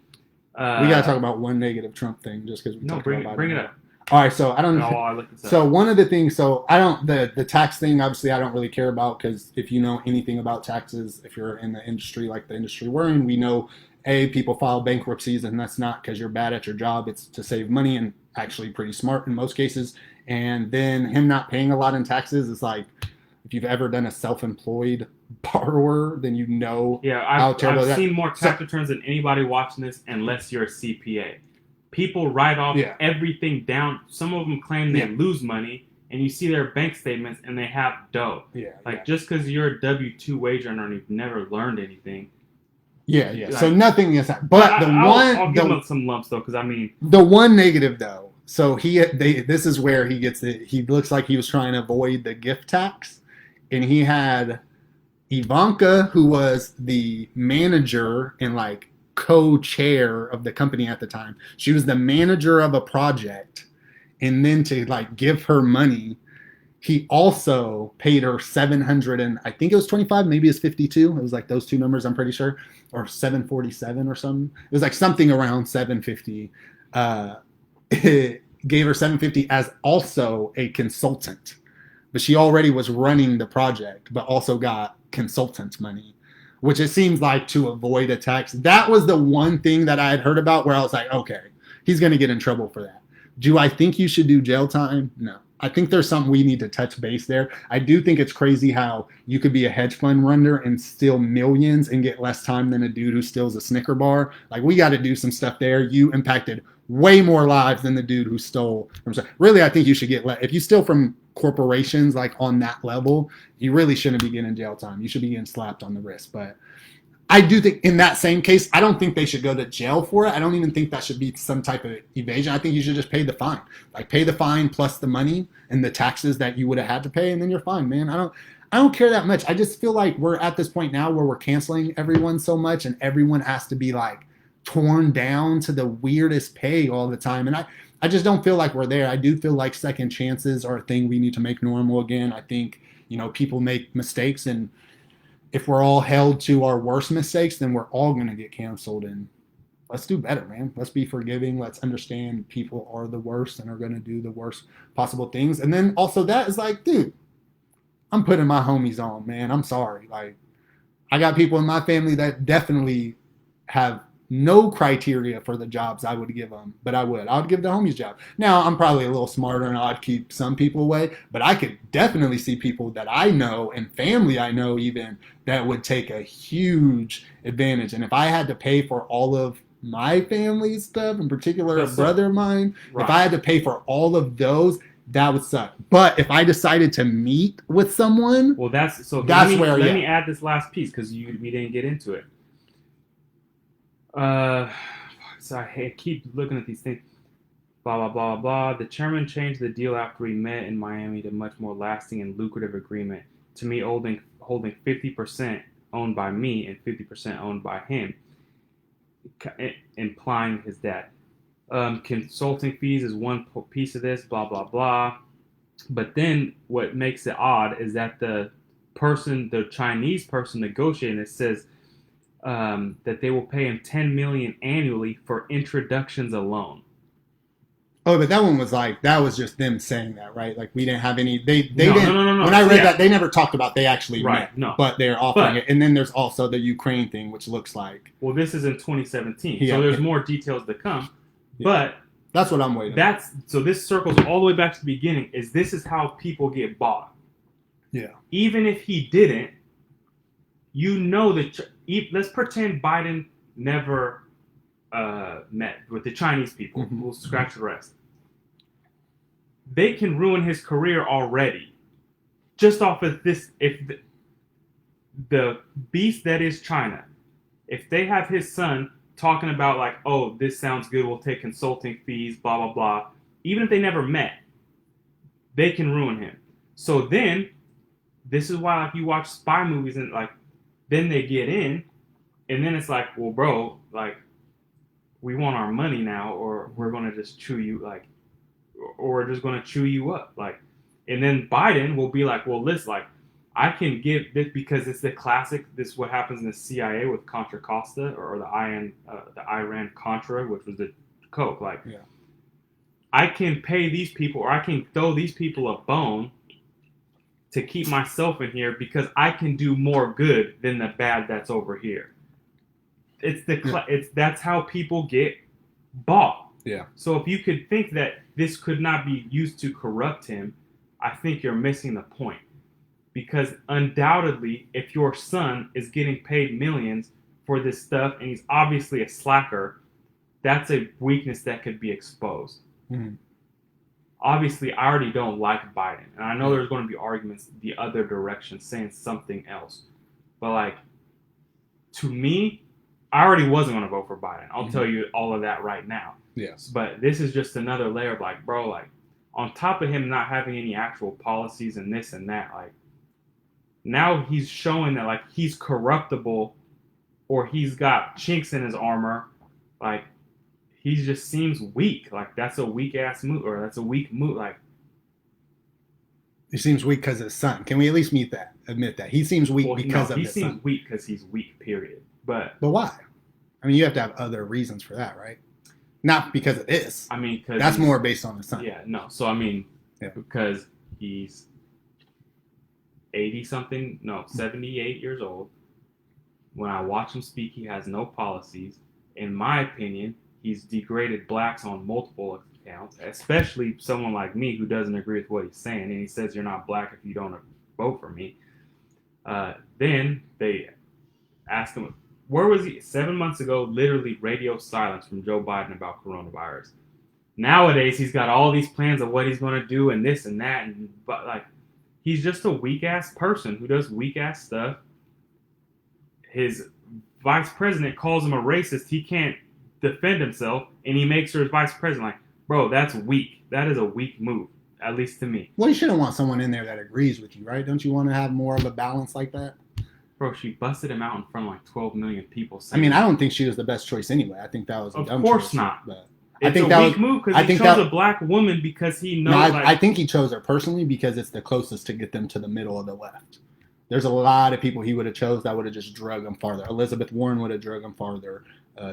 We got to talk about one negative Trump thing just because we talked about it. Bring it up. All right, so I don't. Oh, I looked this up. So one of the things, so I don't the tax thing. Obviously, I don't really care about because if you know anything about taxes, if you're in the industry like the industry we're in, we know people file bankruptcies, and that's not because you're bad at your job. It's to save money and actually pretty smart in most cases. And then him not paying a lot in taxes is like if you've ever done a self-employed borrower, then you know Yeah, how terrible I've that. seen more tax returns than anybody watching this, unless you're a CPA. People write off everything down. Some of them claim they lose money, and you see their bank statements, and they have dough. Just because you're a W-2 wage earner and you've never learned anything. Yeah. Like, so nothing is that. But I'll give him some lumps though, because I mean, the one negative though. So this is where he gets it. He looks like he was trying to avoid the gift tax, and he had Ivanka, who was the manager and like co-chair of the company at the time. She was the manager of a project, and then to like give her money, he also paid her 700 and I think it was 25, maybe it's 52. It was like those two numbers, I'm pretty sure, or 747 or something. It was like something around 750. It gave her 750 as also a consultant, but she already was running the project, but also got consultant money, which it seems like to avoid a tax. That was the one thing that I had heard about where I was like, okay, he's going to get in trouble for that. Do I think you should do jail time? No. I think there's something we need to touch base there. I do think it's crazy how you could be a hedge fund runner and steal millions and get less time than a dude who steals a Snicker bar. Like, we got to do some stuff there. You impacted way more lives than the dude who stole from. Really, I think you should get if you steal from corporations like on that level, you really shouldn't be getting jail time. You should be getting slapped on the wrist. But I do think in that same case, I don't think they should go to jail for it. I don't even think that should be some type of evasion. I think you should just pay the fine. Like, pay the fine plus the money and the taxes that you would have had to pay, and then you're fine, man. I don't care that much. I just feel like we're at this point now where we're canceling everyone so much, and everyone has to be like torn down to the weirdest pay all the time. And I just don't feel like we're there. I do feel like second chances are a thing we need to make normal again. I think, people make mistakes, and if we're all held to our worst mistakes, then we're all going to get canceled. And let's do better, man. Let's be forgiving. Let's understand people are the worst and are going to do the worst possible things. And then also that is like, dude, I'm putting my homies on, man. I'm sorry. Like, I got people in my family that definitely have no criteria for the jobs I would give them, but I would give the homies job. Now, I'm probably a little smarter and I'd keep some people away, but I could definitely see people that I know and family I know even that would take a huge advantage. And if I had to pay for all of my family stuff, in particular a brother of mine, if I had to pay for all of those, that would suck. But if I decided to meet with someone, well, let me add this last piece because we didn't get into it. So I keep looking at these things. Blah, blah, blah, blah. The chairman changed the deal after we met in Miami to much more lasting and lucrative agreement. To me, holding 50% owned by me and 50% owned by him, implying his dad. Consulting fees is one piece of this, blah, blah, blah. But then what makes it odd is that the Chinese person negotiating it says that they will pay him $10 million annually for introductions alone. Oh, but that one was like, that was just them saying that, right? Like, we didn't have any. They didn't. No. When I read that, they never talked about they actually met. No. But they're offering it. And then there's also the Ukraine thing, which looks like. Well, this is in 2017, so there's more details to come. Yeah. But that's what I'm waiting. So this circles all the way back to the beginning. This is how people get bought. Yeah. Even if he didn't, that. Let's pretend Biden never met with the Chinese people. Mm-hmm. We'll scratch the rest. They can ruin his career already, just off of this. If the beast that is China, if they have his son talking about like, oh, this sounds good, we'll take consulting fees, blah blah blah. Even if they never met, they can ruin him. So then, this is why like you watch spy movies and like. Then they get in, and then it's like, well, bro, like, we want our money now, or we're going to just chew you, like, or we're just going to chew you up. Like, and then Biden will be like, well, listen, like, I can give this because it's the classic, this is what happens in the CIA with Contra Costa, or the Iran Contra, which was the Coke. Like, I can pay these people or I can throw these people a bone to keep myself in here because I can do more good than the bad that's over here. That's how people get bought. Yeah. So if you could think that this could not be used to corrupt him, I think you're missing the point. Because undoubtedly, if your son is getting paid millions for this stuff and he's obviously a slacker, that's a weakness that could be exposed. Mm-hmm. Obviously, I already don't like Biden. And I know there's going to be arguments the other direction saying something else. But, like, to me, I already wasn't going to vote for Biden. I'll tell you all of that right now. Yes. But this is just another layer of, like, bro, like, on top of him not having any actual policies and this and that, like, now he's showing that, like, he's corruptible or he's got chinks in his armor. Like, he just seems weak. Like, that's a weak-ass move, or that's a weak move. Like, he seems weak because of his son. Can we at least admit that? He seems weak because of his son. He seems weak because he's weak, period. But why? I mean, you have to have other reasons for that, right? Not because of this. I mean, because that's more based on his son. Yeah, no. So, I mean, because he's 78 years old. When I watch him speak, he has no policies. In my opinion, he's degraded blacks on multiple accounts, especially someone like me who doesn't agree with what he's saying. And he says, you're not black if you don't vote for me. Then they ask him, where was he? 7 months ago, literally radio silence from Joe Biden about coronavirus. Nowadays, he's got all these plans of what he's going to do and this and that. But, like, he's just a weak-ass person who does weak-ass stuff. His vice president calls him a racist. He can't defend himself, and he makes her his vice president. Like, bro, that's weak. That is a weak move, at least to me. Well, you shouldn't want someone in there that agrees with you, right? Don't you want to have more of a balance like that? Bro, she busted him out in front of like 12 million people. I mean, I don't think she was the best choice anyway. I think that was a dumb choice. Of course not. But it's a weak move because he chose a black woman because he knows. No, I think he chose her personally because it's the closest to get them to the middle of the left. There's a lot of people he would have chose that would have just drug him farther. Elizabeth Warren would have drug him farther.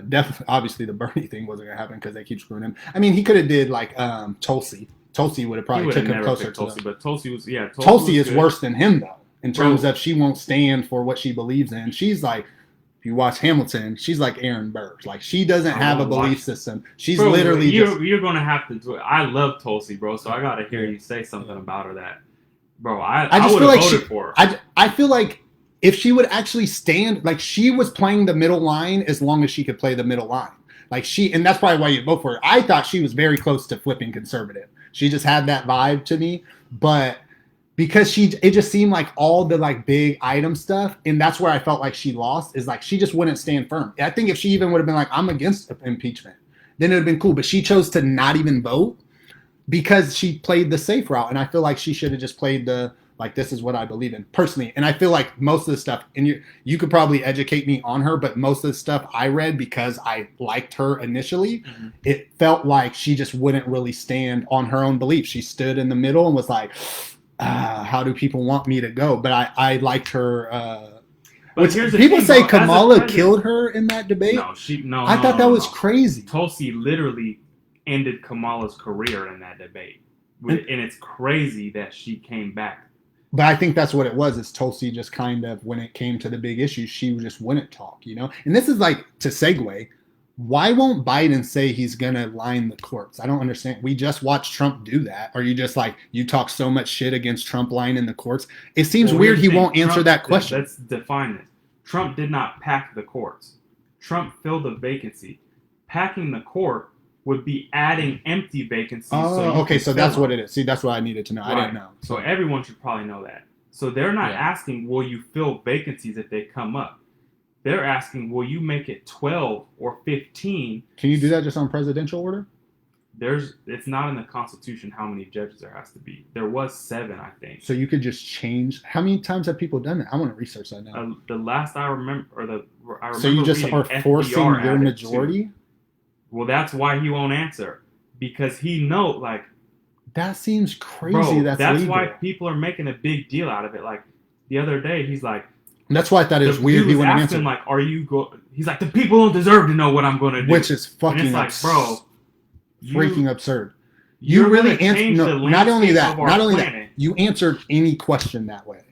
Definitely, obviously, the Bernie thing wasn't going to happen because they keep screwing him. I mean, he could have did like Tulsi. Tulsi would have probably took him closer to Tulsi, but Tulsi was Tulsi is worse than him though. In terms of she won't stand for what she believes in. She's like, if you watch Hamilton, she's like Aaron Burr. Like, she doesn't have a belief system. She's literally you're going to have to do it. I love Tulsi, bro, so I got to hear you say something about her that, bro, I just feel like voted for her. I feel like if she would actually stand, like, she was playing the middle line as long as she could play the middle line. Like, and that's probably why you vote for her. I thought she was very close to flipping conservative. She just had that vibe to me, but because it just seemed like all the like big item stuff, and that's where I felt like she lost, is like she just wouldn't stand firm. I think if she even would have been like, I'm against impeachment, then it would have been cool. But she chose to not even vote because she played the safe route. And I feel like she should have just played the, like, this is what I believe in personally. And I feel like most of the stuff, and you could probably educate me on her, but most of the stuff I read, because I liked her initially, it felt like she just wouldn't really stand on her own beliefs. She stood in the middle and was like, how do people want me to go? But I liked her. But people say Kamala killed her in that debate. No, I thought that was crazy. Tulsi literally ended Kamala's career in that debate, and it's crazy that she came back. But I think that's what it was. Is Tulsi just kind of, when it came to the big issues, she just wouldn't talk, you know. And this is like, to segue, why won't Biden say he's going to line the courts? I don't understand. We just watched Trump do that. Are you just like, you talk so much shit against Trump lining the courts? It seems weird he won't answer that question. Let's define this. Trump did not pack the courts. Trump filled a vacancy. Packing the court would be adding empty vacancies. So that's what it is. See, that's what I needed to know. Right. I didn't know. So everyone should probably know that. So they're not asking, will you fill vacancies if they come up? They're asking, will you make it 12 or 15? Can you do that just on presidential order? It's not in the Constitution how many judges there has to be. There was 7, I think. So you could just change. How many times have people done that? I want to research that now. The last I remember, so you just are forcing your majority? Well, that's why he won't answer, because he knows, like, that seems crazy. Bro, that's legal. Why people are making a big deal out of it. Like, the other day, he's like, that's why I thought it was weird. He wouldn't answer. Him, like, he's like, the people don't deserve to know what I'm going to do. Which is fucking like, bro, freaking absurd. You You're really gonna change answered. the No, not only landscape that. of our Not only planet. that. You answered any question that way.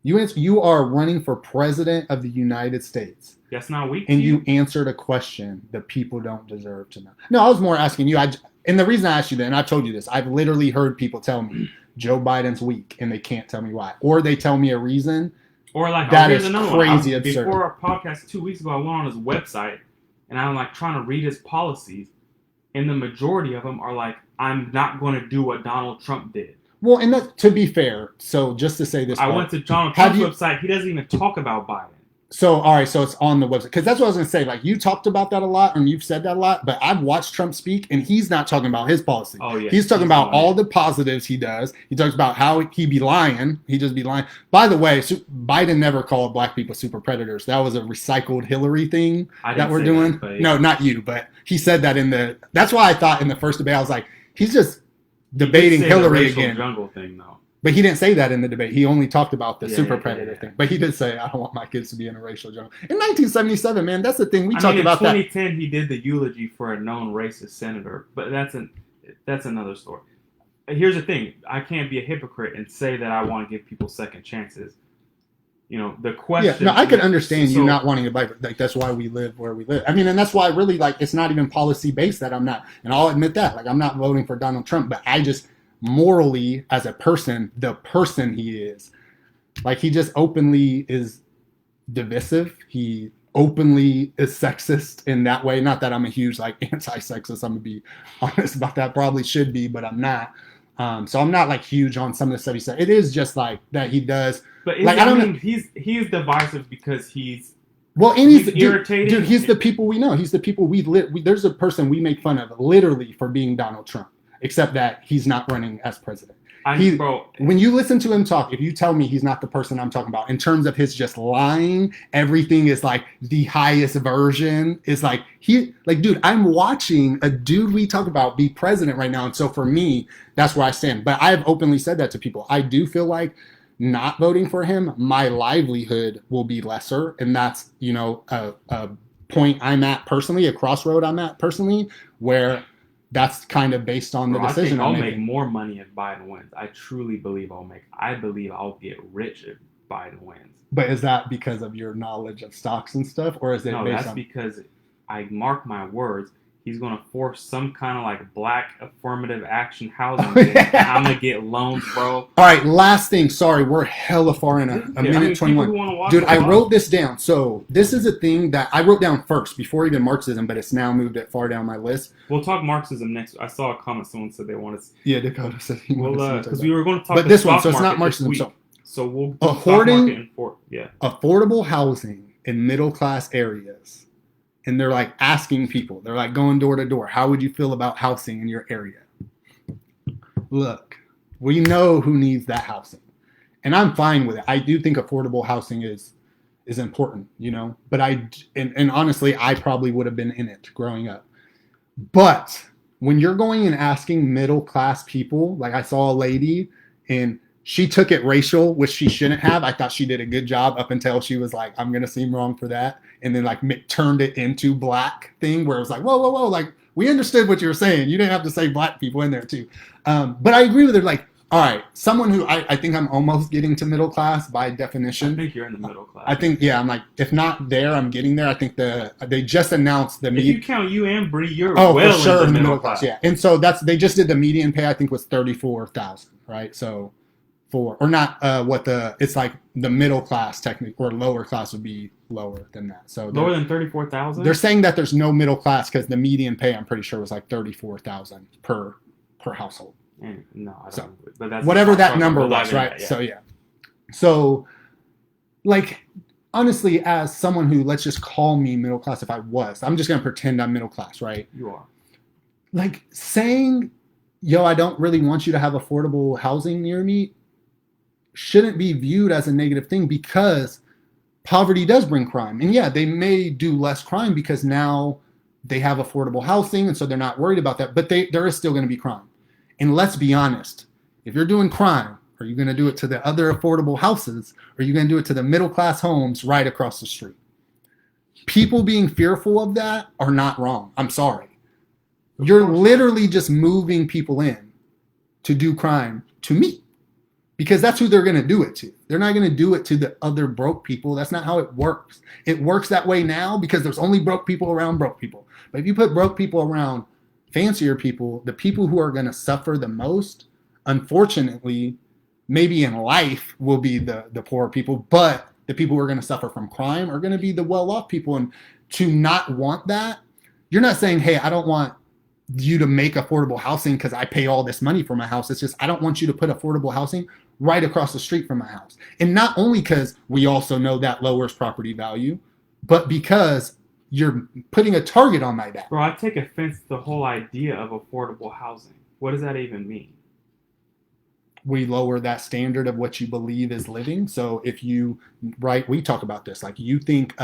You are running for president of the United States, That's not weak to and you. you answered a question that people don't deserve to know. No, I was more asking you. And the reason I asked you that, and I've told you this, I've literally heard people tell me Joe Biden's weak, and they can't tell me why, or they tell me a reason. Or like, That here's is another crazy one. absurd. Before our podcast 2 weeks ago, I went on his website and I'm like trying to read his policies, and the majority of them are like, I'm not going to do what Donald Trump did. Well, and that, to be fair, so just to say this, I went to Donald Trump's website. He doesn't even talk about Biden. So, all right, so it's on the website. Because that's what I was going to say. Like, you talked about that a lot, and you've said that a lot, but I've watched Trump speak, and he's not talking about his policy. Oh, yeah. He's talking about all the positives he does. He talks about how he be lying. He just be lying. By the way, Biden never called black people super predators. That was a recycled Hillary thing that we're doing. That, yeah. No, not you, but he said that in the... That's why I thought in the first debate, I was like, he's just debating Hillary again. Jungle thing, though. But he didn't say that in the debate. He only talked about the super predator thing. But he did say, I don't want my kids to be in a racial jungle. In 1977, man, that's the thing. We talked about that. In 2010, he did the eulogy for a known racist senator. But that's another story. Here's the thing. I can't be a hypocrite and say that I want to give people second chances. You know, the question... Yeah, no, I can understand you not wanting to buy... Like, that's why we live where we live. I mean, and that's why really, like, it's not even policy-based that I'm not... And I'll admit that. Like, I'm not voting for Donald Trump, but I just... morally, as a person, the person he is, like, he just openly is divisive. He openly is sexist in that way. Not that I'm a huge like anti-sexist. I'm gonna be honest about that. Probably should be, but I'm not. So I'm not like huge on some of the stuff he said. It is just like that he does. But like, I don't mean he's divisive because he's he's irritating. Dude, he's the people we know. He's the people there's a person we make fun of literally for being Donald Trump. Except that he's not running as president. When you listen to him talk, if you tell me he's not the person I'm talking about, in terms of his just lying, everything is like the highest version. Is like, dude, I'm watching a dude we talk about be president right now. And so for me, that's where I stand. But I've openly said that to people. I do feel like not voting for him, my livelihood will be lesser. And that's, you know, a point I'm at personally, a crossroad I'm at personally, where that's kind of based on the decision I'll make more money if Biden wins. I truly believe I'll get rich if Biden wins. But is that because of your knowledge of stocks and stuff, or is it based on... because I mark my words, he's going to force some kind of like black affirmative action housing thing. I'm going to get loans, bro. All right, last thing. Sorry, we're hella far in a minute 21. Dude, I wrote this down. So this is a thing that I wrote down first before even Marxism, but it's now moved it far down my list. We'll talk Marxism next. I saw a comment. Someone said they wanted to... Yeah, Dakota said he wanted to... Because we were going to talk about this one, so it's not Marxism. So we'll... Affordable housing in middle-class areas. And they're like asking people, they're like going door to door, how would you feel about housing in your area? Look, we know who needs that housing. And I'm fine with it. I do think affordable housing is important, you know, but and honestly, I probably would have been in it growing up. But when you're going and asking middle class people, like I saw a lady and she took it racial, which she shouldn't have. I thought she did a good job up until she was like, I'm going to seem wrong for that. And then like turned it into black thing where it was like, whoa. Like, we understood what you were saying. You didn't have to say black people in there too. But I agree with her. Like, all right, someone who I think I'm almost getting to middle class by definition. I think you're in the middle class. I think, yeah, I'm like, if not there, I'm getting there. I think they just announced the If you count you and Bree, you're well for sure in the middle class. Yeah. And so they just did the median pay, I think was $34,000, right? So it's like the middle class technically, or lower class would be lower than that. So lower than 34,000. They're saying that there's no middle class because the median pay, I'm pretty sure, was like 34,000 per household. No, I don't. But that's whatever that number was, right? That, yeah. So yeah. So, like, honestly, as someone who, let's just call me middle class, if I was, I'm just gonna pretend I'm middle class, right? You are. Like saying, "Yo, I don't really want you to have affordable housing near me," shouldn't be viewed as a negative thing because poverty does bring crime. And yeah, they may do less crime because now they have affordable housing and so they're not worried about that, but there is still going to be crime. And let's be honest, if you're doing crime, are you going to do it to the other affordable houses or are you going to do it to the middle class homes right across the street? People being fearful of that are not wrong. I'm sorry. You're literally just moving people in. to do crime to me. Because that's who they're going to do it to. They're not going to do it to the other broke people. That's not how it works. It works that way now because there's only broke people around broke people. But if you put broke people around fancier people, the people who are going to suffer the most, unfortunately, maybe in life will be the poor people, but the people who are going to suffer from crime are going to be the well-off people. And to not want that, you're not saying, hey, I don't want you to make affordable housing because I pay all this money for my house. It's just I don't want you to put affordable housing right across the street from my house. And not only because we also know that lowers property value, but because you're putting a target on my back. Bro, I take offense to the whole idea of affordable housing. What does that even mean? We lower that standard of what you believe is living. So if you, right, we talk about this, like you think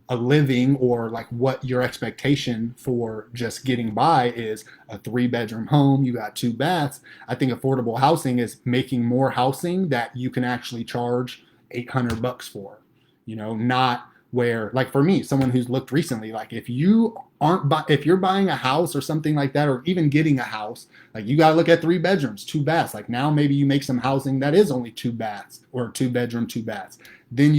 a living or like what your expectation for just getting by is a 3-bedroom home, you got 2 baths. I think affordable housing is making more housing that you can actually charge $800 for, not where, like for me, someone who's looked recently, like if you're buying a house or something like that, or even getting a house, like you got to look at 3 bedrooms, 2 baths. Like now maybe you make some housing that is only 2 baths or 2-bedroom, 2 baths. Then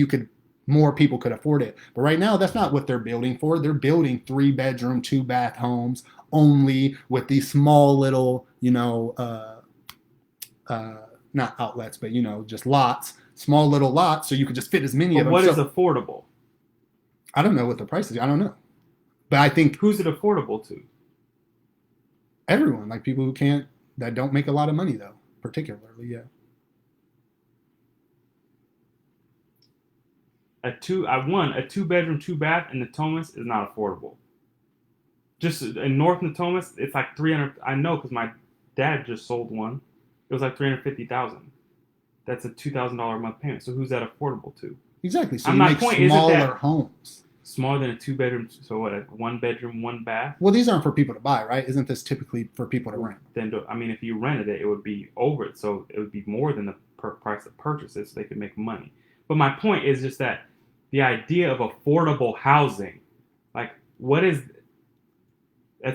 more people could afford it. But right now, that's not what they're building for. They're building 3-bedroom, 2-bath homes only with these small little, not outlets, but, just lots, small little lots. So you could just fit as many of them. What is affordable? I don't know what the price is. I don't know. But I think. Who's it affordable to? Everyone. Like people that don't make a lot of money, though, particularly, yeah. A 2-bedroom, 2-bath in Natomas is not affordable. Just in North Natomas, it's like $300. I know because my dad just sold one. It was like $350,000. That's a $2,000 a month payment. So who's that affordable to? Exactly. So you make smaller homes. Smaller than a 2-bedroom. So what? A 1-bedroom, 1-bath. Well, these aren't for people to buy, right? Isn't this typically for people to rent? Then if you rented it, it would be over it. So it would be more than the price of purchases, so they could make money. But my point is just that the idea of affordable housing, like that's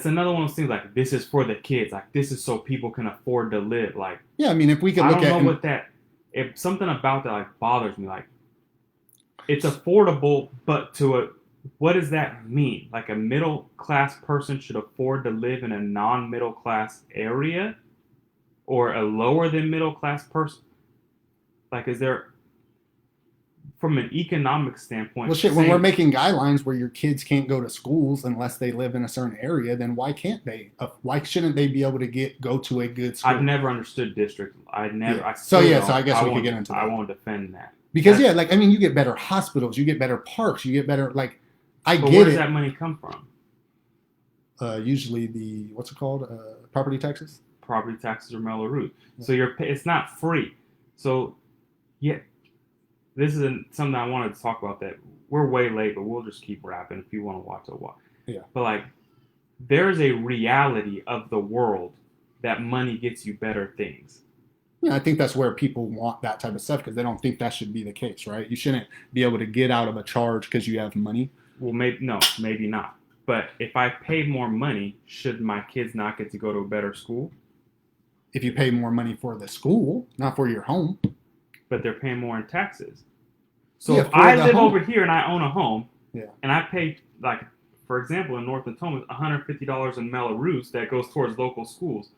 another one of those things, like this is for the kids, like this is so people can afford to live. Like, yeah, I mean, if we could look at if something about that like bothers me, like it's affordable, but what does that mean? Like a middle class person should afford to live in a non-middle class area, or a lower than middle class person? Like, is there, from an economic standpoint? Well, shit, when we're making guidelines where your kids can't go to schools unless they live in a certain area, then why can't they? Why shouldn't they be able to go to a good school? I've never understood district. Yeah. So I guess we could get into that. I won't defend that. Because, you get better hospitals, you get better parks, you get better, like, but where does that money come from? Usually what's it called? Property taxes? Property taxes or Melrose. Yeah. So it's not free. So, yeah. This isn't something I wanted to talk about. That we're way late, but we'll just keep rapping if you want to watch a while. Yeah. But like, there's a reality of the world that money gets you better things. Yeah, I think that's where people want that type of stuff because they don't think that should be the case, right? You shouldn't be able to get out of a charge because you have money. Well, maybe not. But if I pay more money, should my kids not get to go to a better school? If you pay more money for the school, not for your home. But they're paying more in taxes. So if I live over here and I own a home, and I pay, like, for example, in North Natomas, $150 in Melrose that goes towards local schools,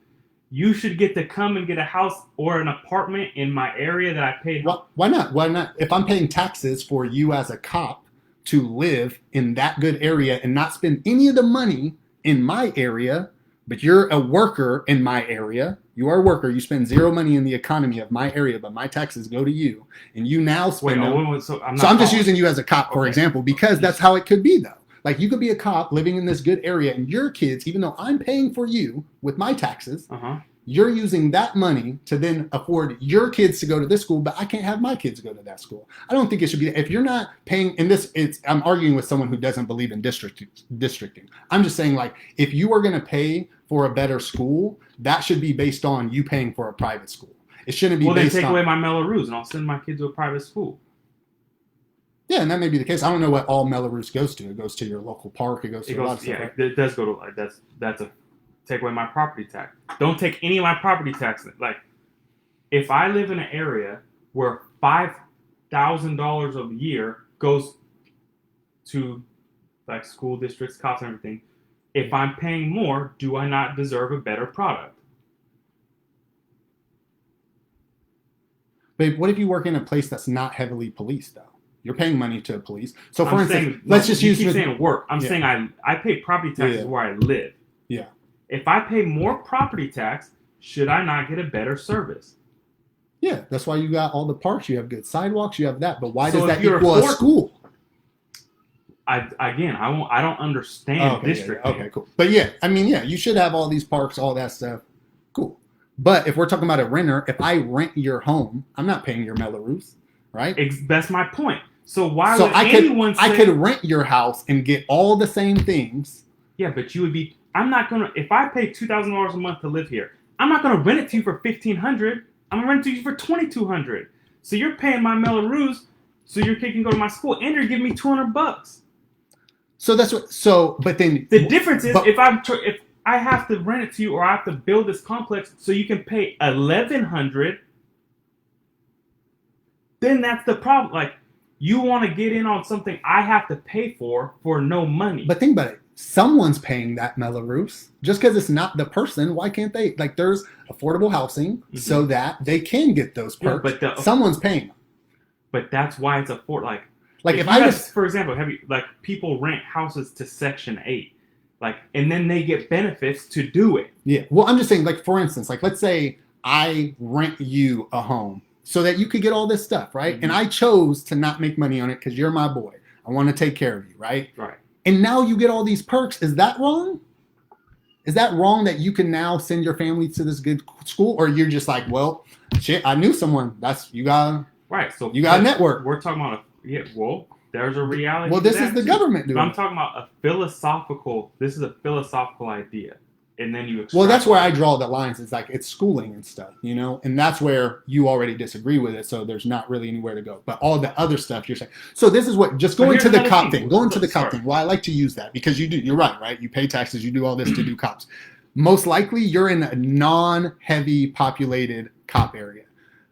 you should get to come and get a house or an apartment in my area that I paid. Well, why not? Why not? If I'm paying taxes for you as a cop to live in that good area and not spend any of the money in my area, but you're a worker in my area, you are a worker, you spend zero money in the economy of my area, but my taxes go to you, and you now spend I'm just using you as a cop, for example, because that's how it could be, though. Like, you could be a cop living in this good area, and your kids, even though I'm paying for you with my taxes, you're using that money to then afford your kids to go to this school, but I can't have my kids go to that school. I don't think it should be. If you're not paying in this, I'm arguing with someone who doesn't believe in districting. I'm just saying, like, if you are going to pay for a better school, that should be based on you paying for a private school. It shouldn't be based on... Well, then take away my Melrose and I'll send my kids to a private school. Yeah, and that may be the case. I don't know what all Melrose goes to. It goes to your local park. It goes to a lot of stuff. Yeah, it does go to... That's a take away my property tax. Don't take any of my property tax. Like, if I live in an area where $5,000 a year goes to like school districts, cops, and everything, if I'm paying more, do I not deserve a better product? Babe, what if you work in a place that's not heavily policed, though? You're paying money to police. So, for I'm instance, saying, let's no, just you use... keep saying work. I'm saying I pay property taxes where I live. Yeah. If I pay more property tax, should I not get a better service? Yeah, that's why you got all the parks. You have good sidewalks. You have that. But why So does if that you're equal a school? I don't understand district. Okay, cool. But yeah, I mean, yeah, you should have all these parks, all that stuff. Cool. But if we're talking about a renter, if I rent your home, I'm not paying your Melrose, right? That's my point. So why So would anyone say... I could rent your house and get all the same things. Yeah, but you would be... I'm not going to... If I pay $2,000 a month to live here, I'm not going to rent it to you for $1,500. I'm going to rent it to you for $2,200. So you're paying my Melrose so your kid can go to my school, and you're giving me $200. So that's what... So, but then... The difference is if I have to rent it to you, or I have to build this complex so you can pay $1,100, then that's the problem. Like, you want to get in on something I have to pay for no money. But think about it. Someone's paying that Melrose. Just because it's not the person, why can't they? Like, there's affordable housing so that they can get those perks. Yeah, but someone's paying them. But that's why it's affordable. Like if I just... For example, people rent houses to Section 8. And then they get benefits to do it. Yeah. Well, I'm just saying, like, for instance, like, let's say I rent you a home so that you could get all this stuff, right? And I chose to not make money on it because you're my boy. I want to take care of you, right? Right. And now you get all these perks. Is that wrong? Is that wrong that you can now send your family to this good school? Or you're just like, well, shit, I knew someone. You got... Right. So you got a network. We're talking about there's a reality. Well, this is the government doing. But I'm talking about a philosophical. This is a philosophical idea, and then you. Well, that's where I draw the lines. It's like it's schooling and stuff, and that's where you already disagree with it. So there's not really anywhere to go. But all the other stuff you're saying. So this is what just going to the cop thing. Going to the cop thing. Well, I like to use that because you do. You're right. You pay taxes. You do all this to do cops. Most likely, you're in a non-heavy populated cop area.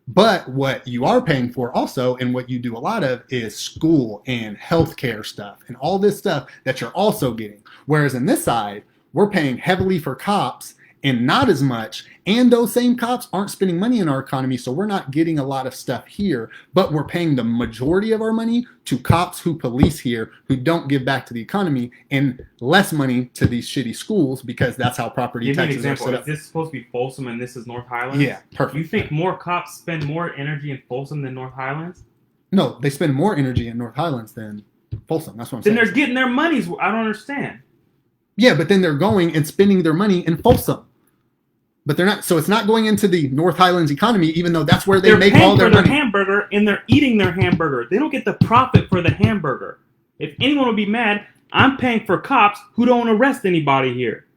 But what you are paying for also, and what you do a lot of, is school and healthcare stuff and all this stuff that you're also getting. Whereas in this side, we're paying heavily for cops and not as much. And those same cops aren't spending money in our economy, so we're not getting a lot of stuff here. But we're paying the majority of our money to cops who police here, who don't give back to the economy, and less money to these shitty schools because that's how property taxes are set up. Is this supposed to be Folsom and this is North Highlands? Yeah, perfect. You think more cops spend more energy in Folsom than North Highlands? No, they spend more energy in North Highlands than Folsom. That's what I'm saying. Then they're getting their monies. I don't understand. Yeah, but then they're going and spending their money in Folsom. But they're not, so it's not going into the North Highlands economy, even though that's where they make all their money. They're paying for their hamburger, and they're eating their hamburger. They don't get the profit for the hamburger. If anyone would be mad, I'm paying for cops who don't arrest anybody here.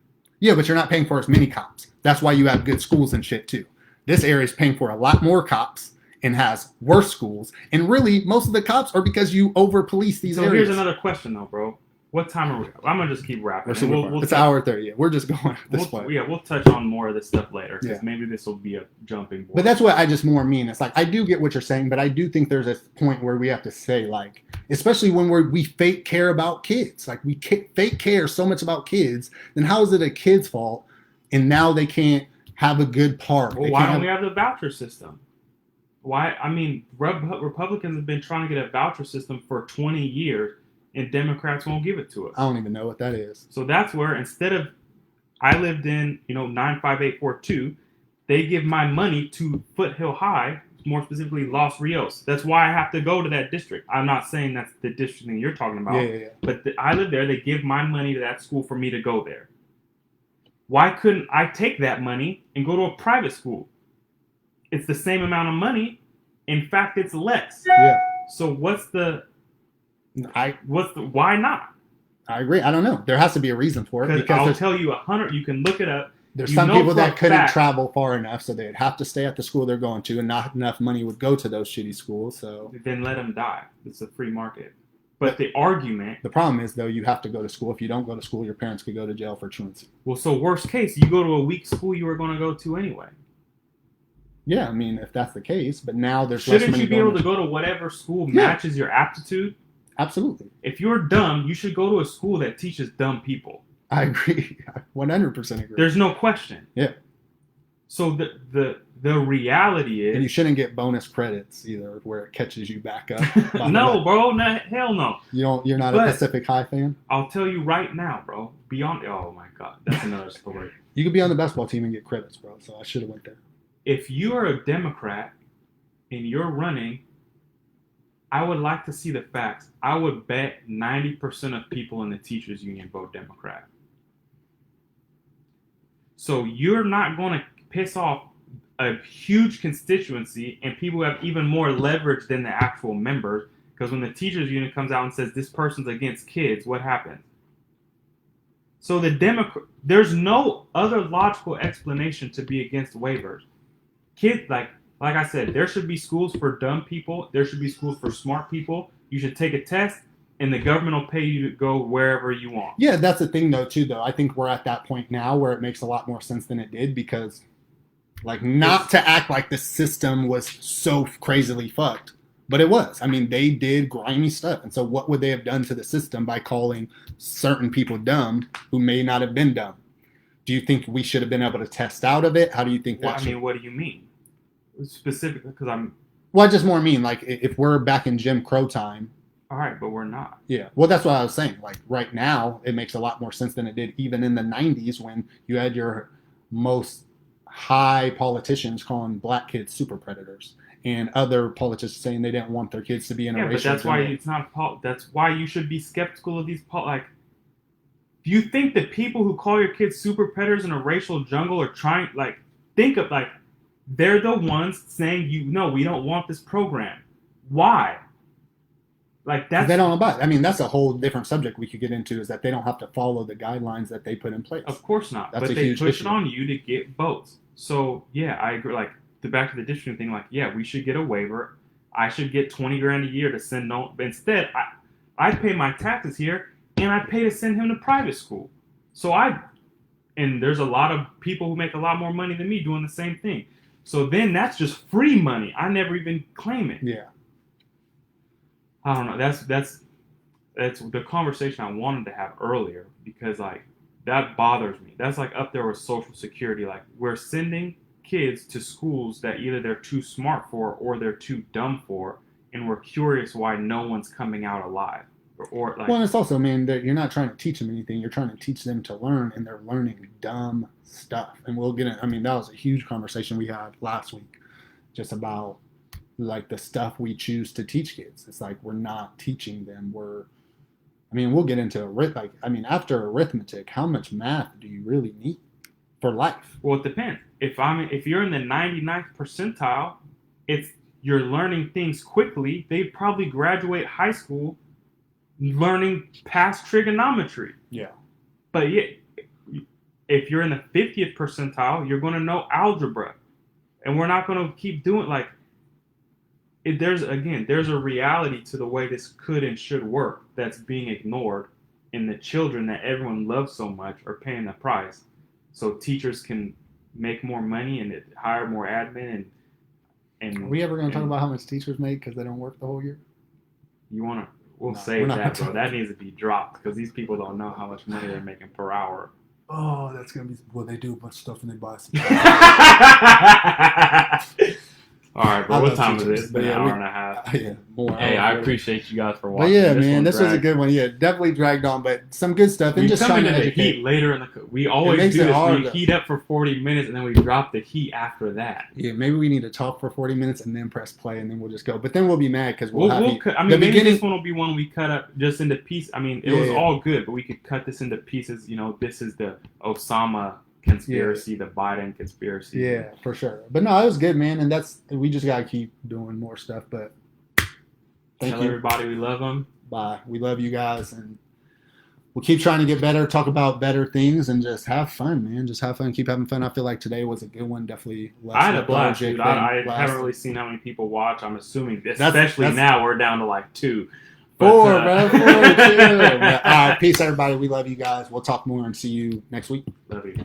Yeah, but you're not paying for as many cops. That's why you have good schools and shit, too. This area is paying for a lot more cops and has worse schools. And really, most of the cops are because you over-police these areas. So here's another question, though, bro. What time are we? I'm going to just keep rapping. It's hour 30. We're just going this way. Yeah, we'll touch on more of this stuff later. Because maybe this will be a jumping board. But that's what I just more mean. It's like, I do get what you're saying, but I do think there's a point where we have to say, like, especially when we fake care about kids. Like, we fake care so much about kids, then how is it a kid's fault? And now they can't have a good park. Well, why don't we have the voucher system? Why? I mean, Republicans have been trying to get a voucher system for 20 years. And Democrats won't give it to us. I don't even know what that is. So that's where instead of, I lived in 95842, they give my money to Foothill High, more specifically Los Rios. That's why I have to go to that district. I'm not saying that's the district that you're talking about. Yeah. But I live there. They give my money to that school for me to go there. Why couldn't I take that money and go to a private school? It's the same amount of money. In fact, it's less. Yeah. So why not? I agree. I don't know. There has to be a reason for it. Because I'll tell you 100. You can look it up. There's some people that couldn't travel far enough, so they'd have to stay at the school they're going to, and not enough money would go to those shitty schools. So then let them die. It's a free market. But the argument... The problem is, though, you have to go to school. If you don't go to school, your parents could go to jail for truancy. Well, so worst case, you go to a weak school you were going to go to anyway. Yeah, I mean, if that's the case, but now there's Shouldn't less money you be able to go to whatever school matches your aptitude? Absolutely. If you're dumb, you should go to a school that teaches dumb people. I agree. 100% agree. There's no question. Yeah. So the reality is... And you shouldn't get bonus credits either, where it catches you back up. No, bro. No, hell no. You're not a Pacific High fan? I'll tell you right now, bro. Oh, my God. That's another story. You could be on the basketball team and get credits, bro. So I should have went there. If you are a Democrat and you're running, I would like to see the facts. I would bet 90% of people in the teachers union vote Democrat. So you're not going to piss off a huge constituency and people who have even more leverage than the actual members. Because when the teachers union comes out and says this person's against kids, what happens? So there's no other logical explanation to be against waivers. Kids, like I said, there should be schools for dumb people. There should be schools for smart people. You should take a test, and the government will pay you to go wherever you want. Yeah, that's the thing, though, too, I think we're at that point now where it makes a lot more sense than it did because, not to act like the system was so crazily fucked, but it was. I mean, they did grimy stuff. And so what would they have done to the system by calling certain people dumb who may not have been dumb? Do you think we should have been able to test out of it? How do you think that what do you mean? Specifically, because Well, I just more mean, if we're back in Jim Crow time. All right, but we're not. Yeah. Well, that's what I was saying. Right now, it makes a lot more sense than it did even in the 90s when you had your most high politicians calling black kids super predators and other politicians saying they didn't want their kids to be in a racial. But that's why it's not. That's why you should be skeptical of these. Do you think that people who call your kids super predators in a racial jungle are trying? Think of they're the ones saying we don't want this program. Why? That's they don't abide. I mean, that's a whole different subject we could get into. Is that they don't have to follow the guidelines that they put in place? Of course not. But they push it on you to get votes. So yeah, I agree. Back to the districting thing. We should get a waiver. I should get $20,000 a year to send no. But instead, I pay my taxes here and I pay to send him to private school. And there's a lot of people who make a lot more money than me doing the same thing. So then that's just free money. I never even claim it. Yeah. I don't know. That's the conversation I wanted to have earlier because that bothers me. That's up there with Social Security. We're sending kids to schools that either they're too smart for or they're too dumb for, and we're curious why no one's coming out alive. Well, and it's also, man, that you're not trying to teach them anything. You're trying to teach them to learn, and they're learning dumb stuff. And we'll get it. I mean, that was a huge conversation we had last week, just about the stuff we choose to teach kids. It's we're not teaching them. We'll get into after arithmetic, how much math do you really need for life? Well, it depends. If you're in the 99th percentile, you're learning things quickly. They probably graduate high school learning past trigonometry. Yeah. But if you're in the 50th percentile, you're going to know algebra. And we're not going to keep doing there's a reality to the way this could and should work that's being ignored, and the children that everyone loves so much are paying the price. So teachers can make more money and hire more admin and are we ever going to talk about how much teachers make because they don't work the whole year? We'll save that, bro. That needs to be dropped because these people don't know how much money they're making per hour. Oh, that's going to be... Well, they do a bunch of stuff and they buy some. All right, but what time is it? It's been an hour and a half. Yeah, more. Hey, I appreciate you guys for watching. But yeah, man, this was a good one. Yeah, definitely dragged on, but some good stuff. And just trying to educate. Heat later in the. We always do this. We heat up for 40 minutes and then we drop the heat after that. Yeah, maybe we need to talk for 40 minutes and then press play and then we'll just go. But then we'll be mad because maybe this one will be one we cut up just into pieces. It was all good, but we could cut this into pieces. This is the Osama conspiracy, the Biden conspiracy. Yeah, for sure. But no, it was good, man. And we just got to keep doing more stuff. But tell everybody we love them. Bye. We love you guys. And we'll keep trying to get better, talk about better things, and just have fun, man. Just have fun. Keep having fun. I feel like today was a good one. Definitely less I had a blast, dude. I haven't really seen how many people watch. I'm assuming, now we're down to 2. Four, bro. 4, 2. All right, peace, everybody. We love you guys. We'll talk more and see you next week. Love you.